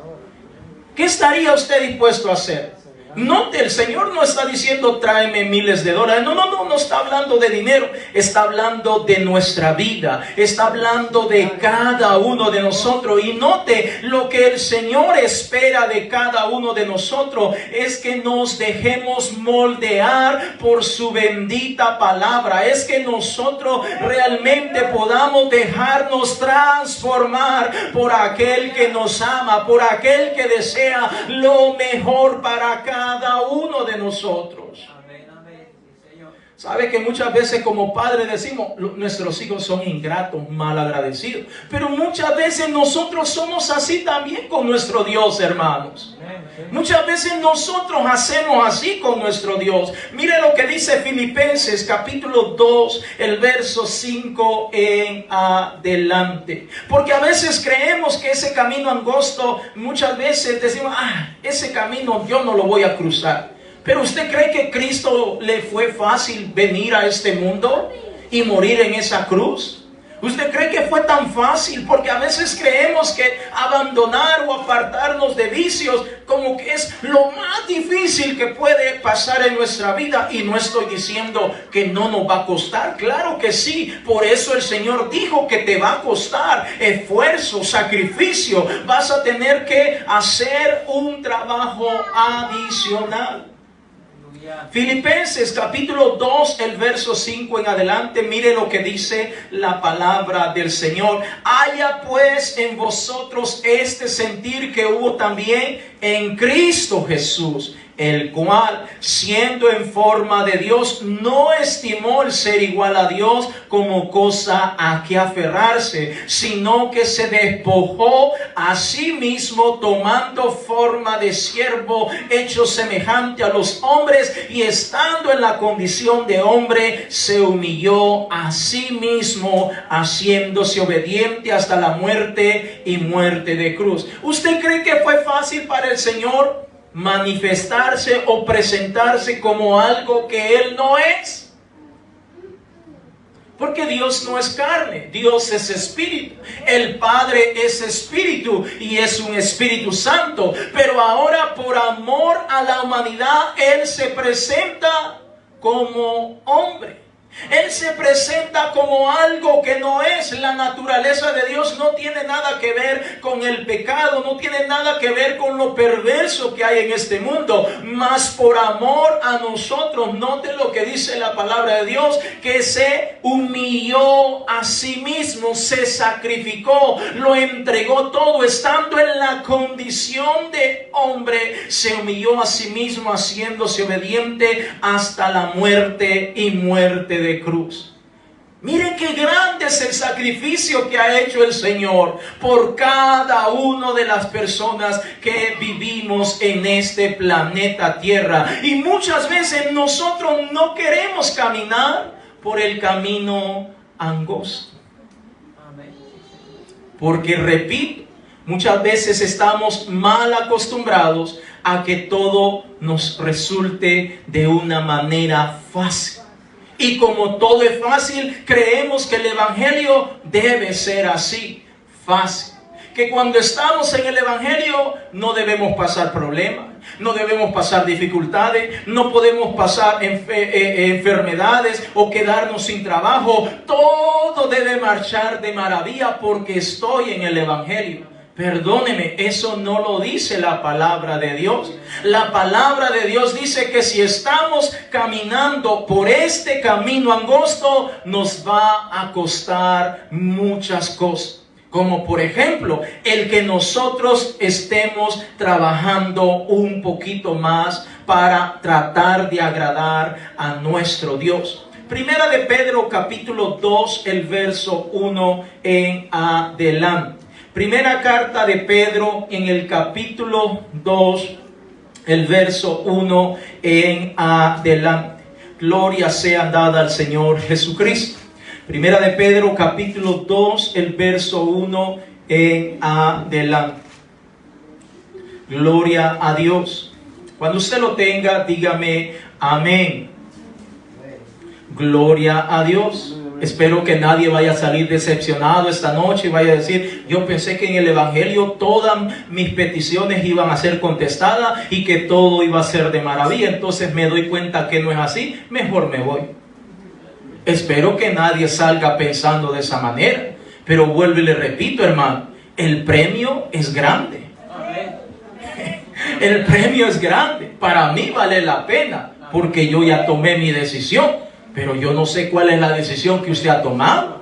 ¿Qué estaría usted dispuesto a hacer? Note, el Señor no está diciendo tráeme miles de dólares. No está hablando de dinero. Está hablando de nuestra vida. Está hablando de cada uno de nosotros. Y note, lo que el Señor espera de cada uno de nosotros es que nos dejemos moldear por su bendita palabra. Es que nosotros realmente podamos dejarnos transformar por aquel que nos ama, por aquel que desea lo mejor para cada uno de nosotros. Amén, amén. Sí, Señor. Sabe que muchas veces como padres decimos, nuestros hijos son ingratos, malagradecidos. Pero muchas veces nosotros somos así también con nuestro Dios, hermanos. Muchas veces nosotros hacemos así con nuestro Dios. Mire lo que dice Filipenses capítulo 2, el verso 5 en adelante. Porque a veces creemos que ese camino angosto, muchas veces decimos, ese camino yo no lo voy a cruzar. Pero ¿usted cree que Cristo le fue fácil venir a este mundo y morir en esa cruz? ¿Usted cree que fue tan fácil? Porque a veces creemos que abandonar o apartarnos de vicios como que es lo más difícil que puede pasar en nuestra vida. Y no estoy diciendo que no nos va a costar. Claro que sí. Por eso el Señor dijo que te va a costar esfuerzo, sacrificio. Vas a tener que hacer un trabajo adicional. Filipenses capítulo 2, el verso 5 en adelante, mire lo que dice la palabra del Señor. Haya pues en vosotros este sentir que hubo también en Cristo Jesús, el cual, siendo en forma de Dios, no estimó el ser igual a Dios como cosa a que aferrarse, sino que se despojó a sí mismo, tomando forma de siervo, hecho semejante a los hombres, y estando en la condición de hombre, se humilló a sí mismo, haciéndose obediente hasta la muerte y muerte de cruz. ¿Usted cree que fue fácil para el Señor manifestarse o presentarse como algo que Él no es? Porque Dios no es carne, Dios es espíritu. El Padre es espíritu y es un Espíritu Santo. Pero ahora, por amor a la humanidad, Él se presenta como hombre. Él se presenta como algo que no es. La naturaleza de Dios no tiene nada que ver con el pecado, no tiene nada que ver con lo perverso que hay en este mundo. Mas por amor a nosotros, noten lo que dice la palabra de Dios, que se humilló a sí mismo, se sacrificó, lo entregó todo, estando en la condición de hombre, se humilló a sí mismo, haciéndose obediente hasta la muerte y muerte de cruz. Miren qué grande es el sacrificio que ha hecho el Señor por cada una de las personas que vivimos en este planeta Tierra. Y muchas veces nosotros no queremos caminar por el camino angosto. Porque, repito, muchas veces estamos mal acostumbrados a que todo nos resulte de una manera fácil. Y como todo es fácil, creemos que el Evangelio debe ser así, fácil. Que cuando estamos en el Evangelio no debemos pasar problemas, no debemos pasar dificultades, no podemos pasar enfermedades o quedarnos sin trabajo. Todo debe marchar de maravilla porque estoy en el Evangelio. Perdóneme, eso no lo dice la palabra de Dios. La palabra de Dios dice que si estamos caminando por este camino angosto, nos va a costar muchas cosas. Como por ejemplo, el que nosotros estemos trabajando un poquito más para tratar de agradar a nuestro Dios. Primera de Pedro capítulo 2, el verso 1 en adelante. Primera carta de Pedro en el capítulo 2, el verso 1 en adelante. Gloria sea dada al Señor Jesucristo. Primera de Pedro capítulo 2, el verso 1 en adelante. Gloria a Dios. Cuando usted lo tenga, dígame amén. Gloria a Dios. Espero que nadie vaya a salir decepcionado esta noche y vaya a decir: yo pensé que en el Evangelio todas mis peticiones iban a ser contestadas y que todo iba a ser de maravilla. Entonces me doy cuenta que no es así, mejor me voy. Espero que nadie salga pensando de esa manera. Pero vuelvo y le repito, hermano, el premio es grande. El premio es grande. Para mí vale la pena porque yo ya tomé mi decisión. Pero yo no sé cuál es la decisión que usted ha tomado.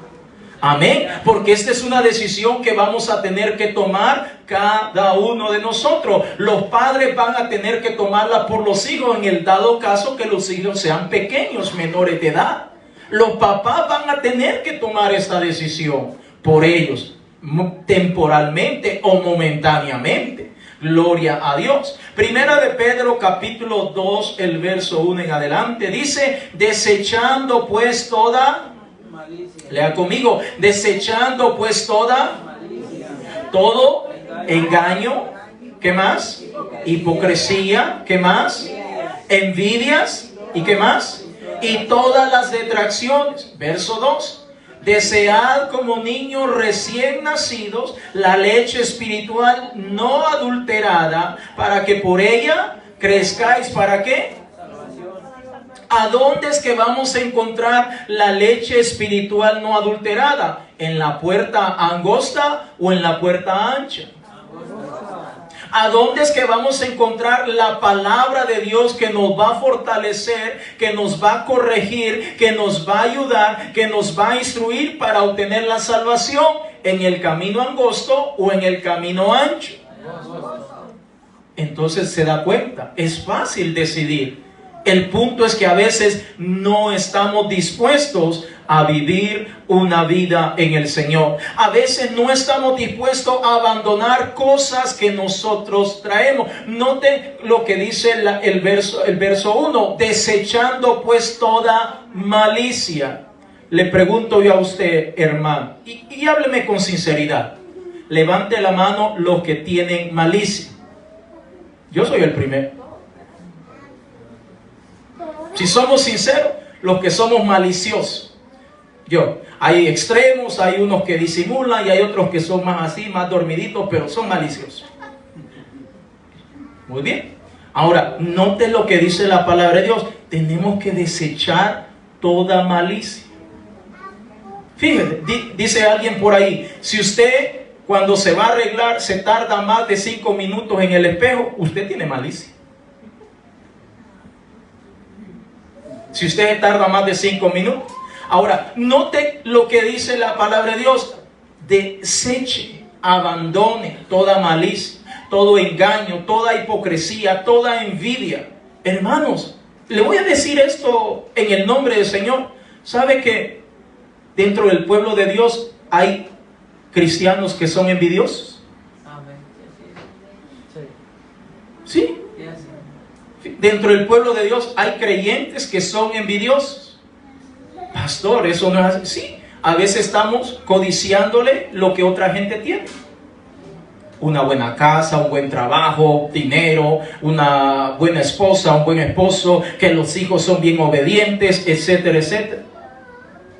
Amén. Porque esta es una decisión que vamos a tener que tomar cada uno de nosotros. Los padres van a tener que tomarla por los hijos en el dado caso que los hijos sean pequeños, menores de edad. Los papás van a tener que tomar esta decisión por ellos, temporalmente o momentáneamente. Gloria a Dios. Primera de Pedro capítulo 2, el verso 1 en adelante, dice: desechando pues toda malicia. Lea conmigo: desechando pues toda malicia, todo engaño. ¿Qué más? Hipocresía. ¿Qué más? Envidias. ¿Y qué más? Y todas las detracciones. Verso 2. Desead como niños recién nacidos la leche espiritual no adulterada, para que por ella crezcáis. ¿Para qué? ¿A dónde es que vamos a encontrar la leche espiritual no adulterada? ¿En la puerta angosta o en la puerta ancha? ¿A dónde es que vamos a encontrar la palabra de Dios que nos va a fortalecer, que nos va a corregir, que nos va a ayudar, que nos va a instruir para obtener la salvación? ¿En el camino angosto o en el camino ancho? Entonces se da cuenta, es fácil decidir. El punto es que a veces no estamos dispuestos a vivir una vida en el Señor. A veces no estamos dispuestos a abandonar cosas que nosotros traemos. Noten lo que dice el verso 1. Desechando pues toda malicia. Le pregunto yo a usted, hermano, y hábleme con sinceridad. Levante la mano los que tienen malicia. Yo soy el primero. Si somos sinceros, los que somos maliciosos. Hay extremos, hay unos que disimulan y hay otros que son más así, más dormiditos, pero son maliciosos. Muy bien. Ahora, note lo que dice la palabra de Dios. Tenemos que desechar toda malicia. Fíjese, dice alguien por ahí, si usted cuando se va a arreglar se tarda más de 5 minutos en el espejo, usted tiene malicia. Si usted tarda más de 5 minutos. Ahora, note lo que dice la palabra de Dios. Deseche, abandone toda malicia, todo engaño, toda hipocresía, toda envidia. Hermanos, le voy a decir esto en el nombre del Señor. ¿Sabe que dentro del pueblo de Dios hay cristianos que son envidiosos? Amén. Sí. Dentro del pueblo de Dios hay creyentes que son envidiosos. Pastor, eso no es así. Sí, a veces estamos codiciándole lo que otra gente tiene. Una buena casa, un buen trabajo, dinero, una buena esposa, un buen esposo, que los hijos son bien obedientes, etcétera, etcétera.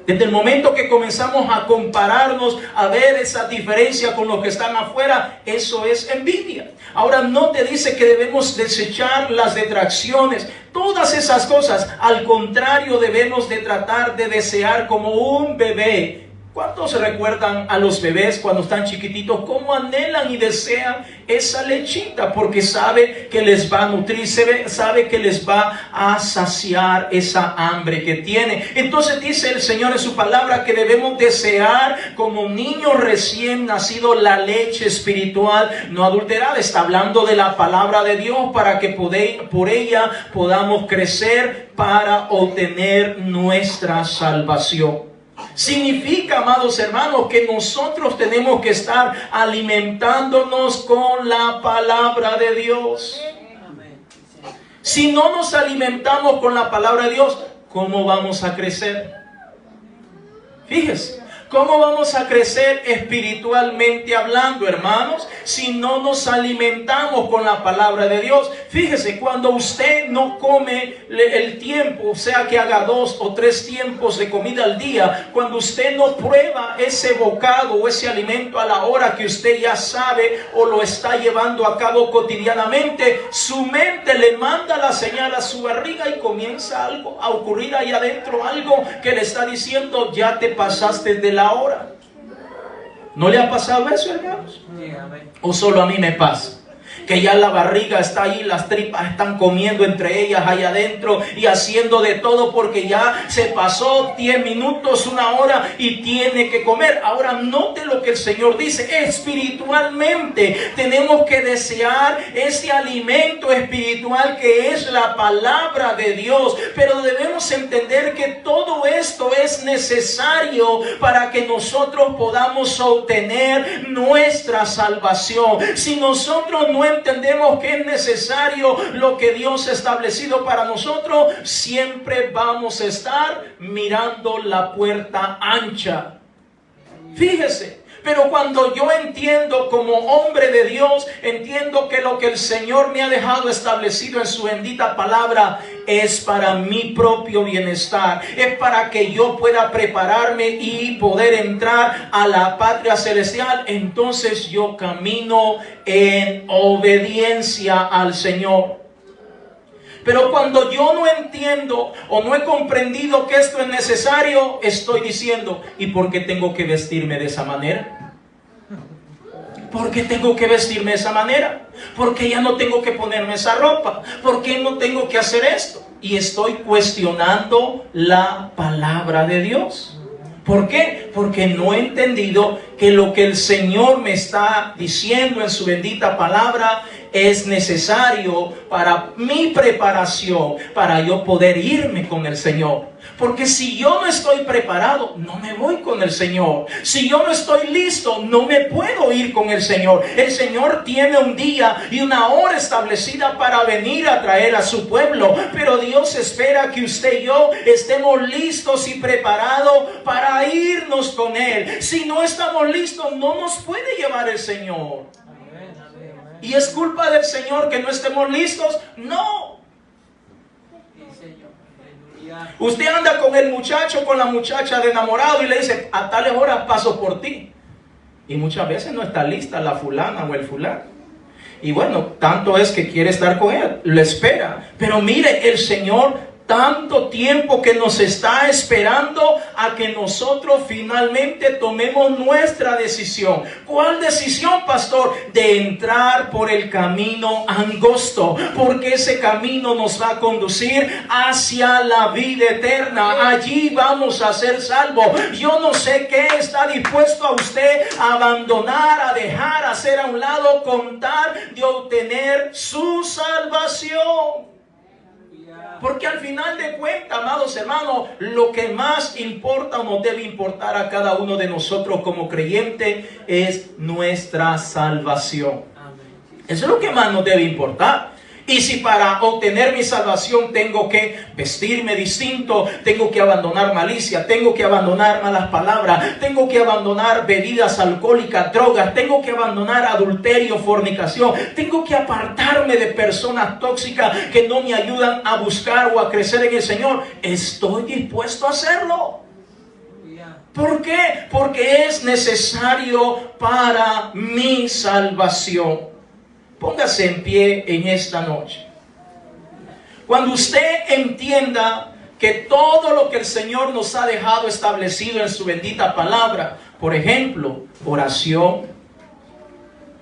Desde el momento que comenzamos a compararnos, a ver esa diferencia con los que están afuera, eso es envidia. Ahora no te dice que debemos desechar las detracciones, todas esas cosas. Al contrario, debemos de tratar de desear como un bebé. ¿Cuántos recuerdan a los bebés cuando están chiquititos cómo anhelan y desean esa lechita? Porque sabe que les va a nutrir, sabe que les va a saciar esa hambre que tiene. Entonces dice el Señor en su palabra que debemos desear como un niño recién nacido la leche espiritual no adulterada. Está hablando de la palabra de Dios para que por ella podamos crecer para obtener nuestra salvación. Significa, amados hermanos, que nosotros tenemos que estar alimentándonos con la palabra de Dios. Si no nos alimentamos con la palabra de Dios, ¿cómo vamos a crecer? Fíjese, ¿cómo vamos a crecer espiritualmente hablando, hermanos, si no nos alimentamos con la palabra de Dios? Fíjese, cuando usted no come el tiempo, o sea que haga 2 o 3 tiempos de comida al día, cuando usted no prueba ese bocado o ese alimento a la hora que usted ya sabe o lo está llevando a cabo cotidianamente, su mente le manda la señal a su barriga y comienza algo a ocurrir ahí adentro, algo que le está diciendo, ya te pasaste de la hora. ¿No le ha pasado eso, hermanos? ¿O solo a mí me pasa? Que ya la barriga está ahí, las tripas están comiendo entre ellas ahí adentro y haciendo de todo porque ya se pasó 10 minutos, 1 hora y tiene que comer. Ahora note lo que el Señor dice. Espiritualmente tenemos que desear ese alimento espiritual que es la palabra de Dios. Pero debemos entender que todo esto es necesario para que nosotros podamos obtener nuestra salvación. Si nosotros no entendemos que es necesario lo que Dios ha establecido para nosotros, siempre vamos a estar mirando la puerta ancha. Fíjese, pero cuando yo entiendo como hombre de Dios, entiendo que lo que el Señor me ha dejado establecido en su bendita palabra es para mi propio bienestar, es para que yo pueda prepararme y poder entrar a la patria celestial. Entonces yo camino en obediencia al Señor. Pero cuando yo no entiendo o no he comprendido que esto es necesario, estoy diciendo, ¿y por qué tengo que vestirme de esa manera? ¿Por qué tengo que vestirme de esa manera? ¿Por qué ya no tengo que ponerme esa ropa? ¿Por qué no tengo que hacer esto? Y estoy cuestionando la palabra de Dios. ¿Por qué? Porque no he entendido que lo que el Señor me está diciendo en su bendita palabra es necesario para mi preparación, para yo poder irme con el Señor. Porque si yo no estoy preparado, no me voy con el Señor. Si yo no estoy listo, no me puedo ir con el Señor. El Señor tiene un día y una hora establecida para venir a traer a su pueblo. Pero Dios espera que usted y yo estemos listos y preparados para irnos con Él. Si no estamos listos, no nos puede llevar el Señor. ¿Y es culpa del Señor que no estemos listos? No. Usted anda con el muchacho, con la muchacha de enamorado y le dice, a tales horas paso por ti. Y muchas veces no está lista la fulana o el fulano. Y bueno, tanto es que quiere estar con él, lo espera. Pero mire, el Señor tanto tiempo que nos está esperando a que nosotros finalmente tomemos nuestra decisión. ¿Cuál decisión, pastor? De entrar por el camino angosto, porque ese camino nos va a conducir hacia la vida eterna. Allí vamos a ser salvos. Yo no sé qué está dispuesto a usted a abandonar, a dejar, a hacer a un lado, con tal de obtener su salvación. Porque al final de cuentas, amados hermanos, lo que más importa o nos debe importar a cada uno de nosotros como creyente es nuestra salvación. Eso es lo que más nos debe importar. Y si para obtener mi salvación tengo que vestirme distinto, tengo que abandonar malicia, tengo que abandonar malas palabras, tengo que abandonar bebidas alcohólicas, drogas, tengo que abandonar adulterio, fornicación, tengo que apartarme de personas tóxicas que no me ayudan a buscar o a crecer en el Señor, estoy dispuesto a hacerlo. ¿Por qué? Porque es necesario para mi salvación. Póngase en pie en esta noche. Cuando usted entienda que todo lo que el Señor nos ha dejado establecido en su bendita palabra, por ejemplo, oración,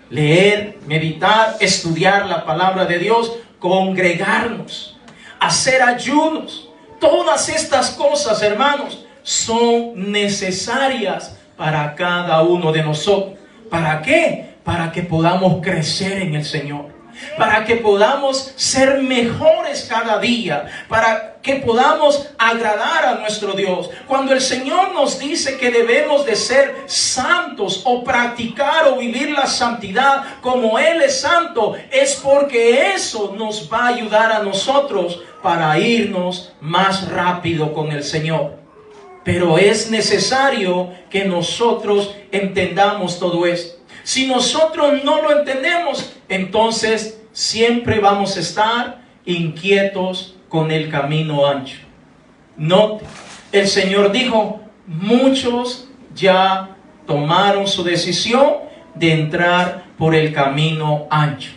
leer, meditar, estudiar la palabra de Dios, congregarnos, hacer ayunos, todas estas cosas, hermanos, son necesarias para cada uno de nosotros. ¿Para qué? Para que podamos crecer en el Señor, para que podamos ser mejores cada día, para que podamos agradar a nuestro Dios. Cuando el Señor nos dice que debemos de ser santos o practicar o vivir la santidad como Él es santo, es porque eso nos va a ayudar a nosotros para irnos más rápido con el Señor. Pero es necesario que nosotros entendamos todo esto. Si nosotros no lo entendemos, entonces siempre vamos a estar inquietos con el camino ancho. Note, el Señor dijo, muchos ya tomaron su decisión de entrar por el camino ancho.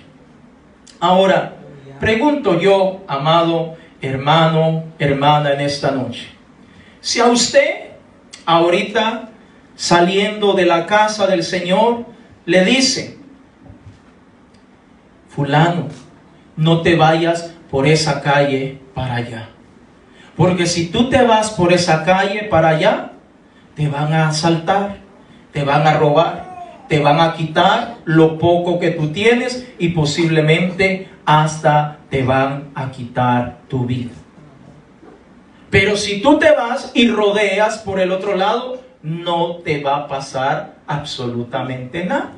Ahora, pregunto yo, amado hermano, hermana, en esta noche, si a usted, ahorita, saliendo de la casa del Señor, le dice, fulano, no te vayas por esa calle para allá. Porque si tú te vas por esa calle para allá, te van a asaltar, te van a robar, te van a quitar lo poco que tú tienes y posiblemente hasta te van a quitar tu vida. Pero si tú te vas y rodeas por el otro lado, no te va a pasar absolutamente nada.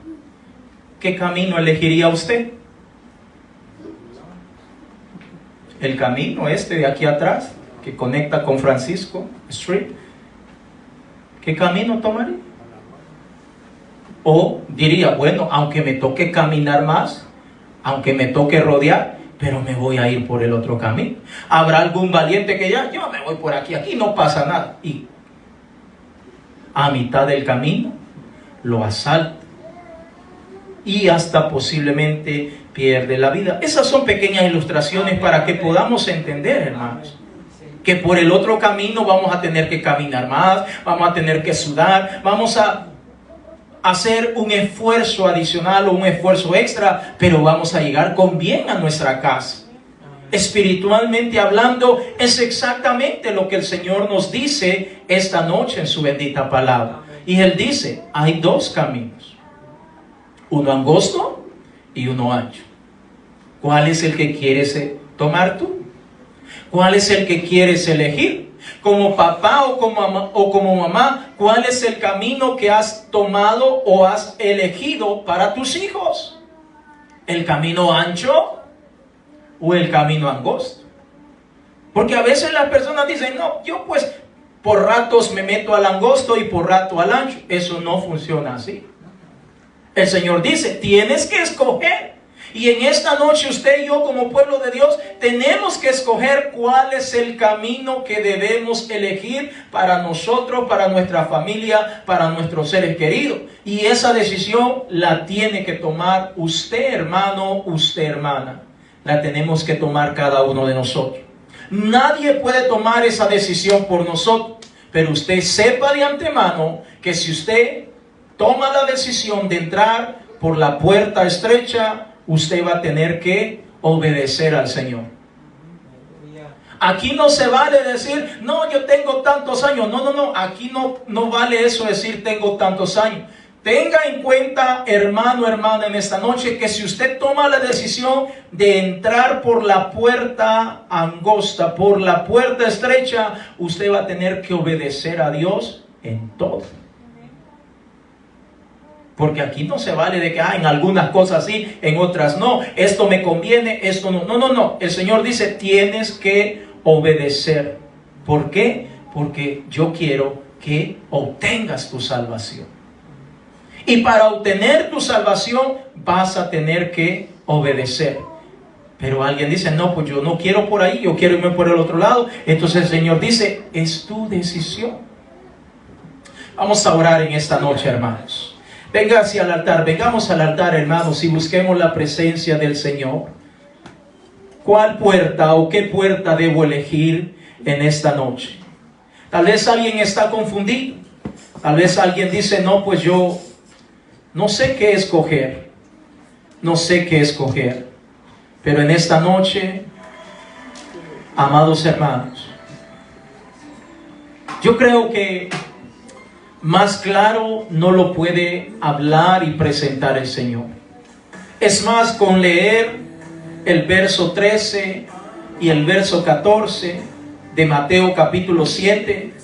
¿Qué camino elegiría usted? El camino este de aquí atrás, que conecta con Francisco Street. ¿Qué camino tomaría? O diría, bueno, aunque me toque caminar más, aunque me toque rodear, pero me voy a ir por el otro camino. ¿Habrá algún valiente que ya, yo me voy por aquí, aquí no pasa nada? Y a mitad del camino lo asalta y hasta posiblemente pierde la vida. Esas son pequeñas ilustraciones para que podamos entender, hermanos, que por el otro camino vamos a tener que caminar más, vamos a tener que sudar, vamos a hacer un esfuerzo adicional o un esfuerzo extra, pero vamos a llegar con bien a nuestra casa. Espiritualmente hablando, es exactamente lo que el Señor nos dice esta noche en su bendita palabra. Y Él dice, hay dos caminos, uno angosto y uno ancho. ¿Cuál es el que quieres tomar tú? ¿Cuál es el que quieres elegir? Como papá o como mamá, ¿cuál es el camino que has tomado o has elegido para tus hijos? ¿El camino ancho o el camino angosto? Porque a veces las personas dicen, no, yo pues por ratos me meto al angosto y por rato al ancho. Eso no funciona así. El Señor dice, tienes que escoger. Y en esta noche usted y yo como pueblo de Dios tenemos que escoger cuál es el camino que debemos elegir para nosotros, para nuestra familia, para nuestros seres queridos. Y esa decisión la tiene que tomar usted, hermano, usted, hermana. La tenemos que tomar cada uno de nosotros. Nadie puede tomar esa decisión por nosotros. Pero usted sepa de antemano que si usted toma la decisión de entrar por la puerta estrecha, usted va a tener que obedecer al Señor. Aquí no se vale decir, no, yo tengo tantos años. No. Aquí no vale eso decir tengo tantos años. Tenga en cuenta, hermano, hermana, en esta noche, que si usted toma la decisión de entrar por la puerta angosta, por la puerta estrecha, usted va a tener que obedecer a Dios en todo. Porque aquí no se vale de que en algunas cosas sí, en otras no. Esto me conviene, esto no. No. El Señor dice, tienes que obedecer. ¿Por qué? Porque yo quiero que obtengas tu salvación. Y para obtener tu salvación vas a tener que obedecer. Pero alguien dice, no, pues yo no quiero por ahí, yo quiero irme por el otro lado. Entonces el Señor dice, es tu decisión. Vamos a orar en esta noche, hermanos. Venga hacia el altar, vengamos al altar, hermanos, y busquemos la presencia del Señor. ¿Cuál puerta o qué puerta debo elegir en esta noche? Tal vez alguien está confundido. Tal vez alguien dice, no, pues yo no sé qué escoger. No sé qué escoger. Pero en esta noche, amados hermanos, yo creo que más claro no lo puede hablar y presentar el Señor. Es más, con leer el verso 13 y el verso 14 de Mateo capítulo 7,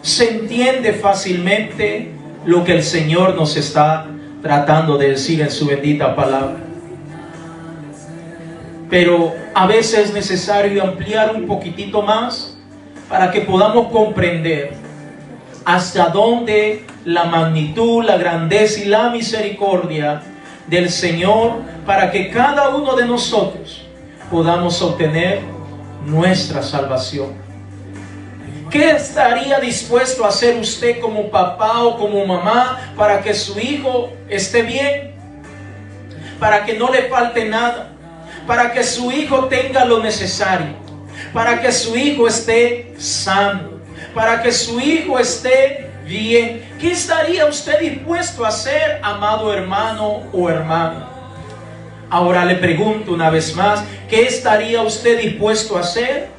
se entiende fácilmente lo que el Señor nos está tratando de decir en su bendita palabra. Pero a veces es necesario ampliar un poquitito más para que podamos comprender hasta dónde la magnitud, la grandeza y la misericordia del Señor, para que cada uno de nosotros podamos obtener nuestra salvación. ¿Qué estaría dispuesto a hacer usted como papá o como mamá para que su hijo esté bien? Para que no le falte nada. Para que su hijo tenga lo necesario. Para que su hijo esté sano. Para que su hijo esté bien. ¿Qué estaría usted dispuesto a hacer, amado hermano o hermana? Ahora le pregunto una vez más, ¿qué estaría usted dispuesto a hacer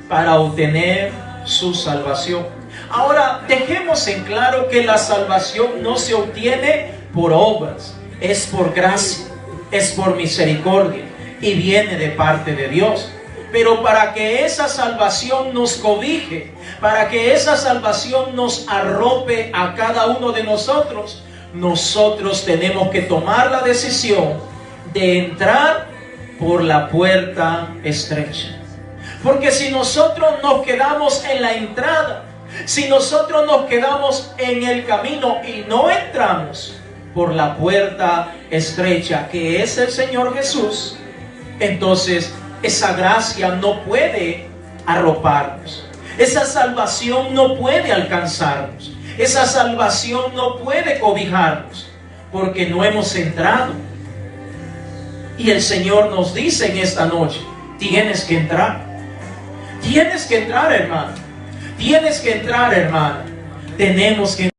para obtener su salvación? Ahora dejemos en claro que la salvación no se obtiene por obras, es por gracia, es por misericordia y viene de parte de Dios. Pero para que esa salvación nos cobije, para que esa salvación nos arrope a cada uno de nosotros, nosotros tenemos que tomar la decisión de entrar por la puerta estrecha. Porque si nosotros nos quedamos en la entrada, si nosotros nos quedamos en el camino y no entramos por la puerta estrecha, que es el Señor Jesús, entonces esa gracia no puede arroparnos. Esa salvación no puede alcanzarnos. Esa salvación no puede cobijarnos, porque no hemos entrado. Y el Señor nos dice en esta noche, tienes que entrar. Tienes que entrar, hermano. Tienes que entrar, hermana. Tenemos que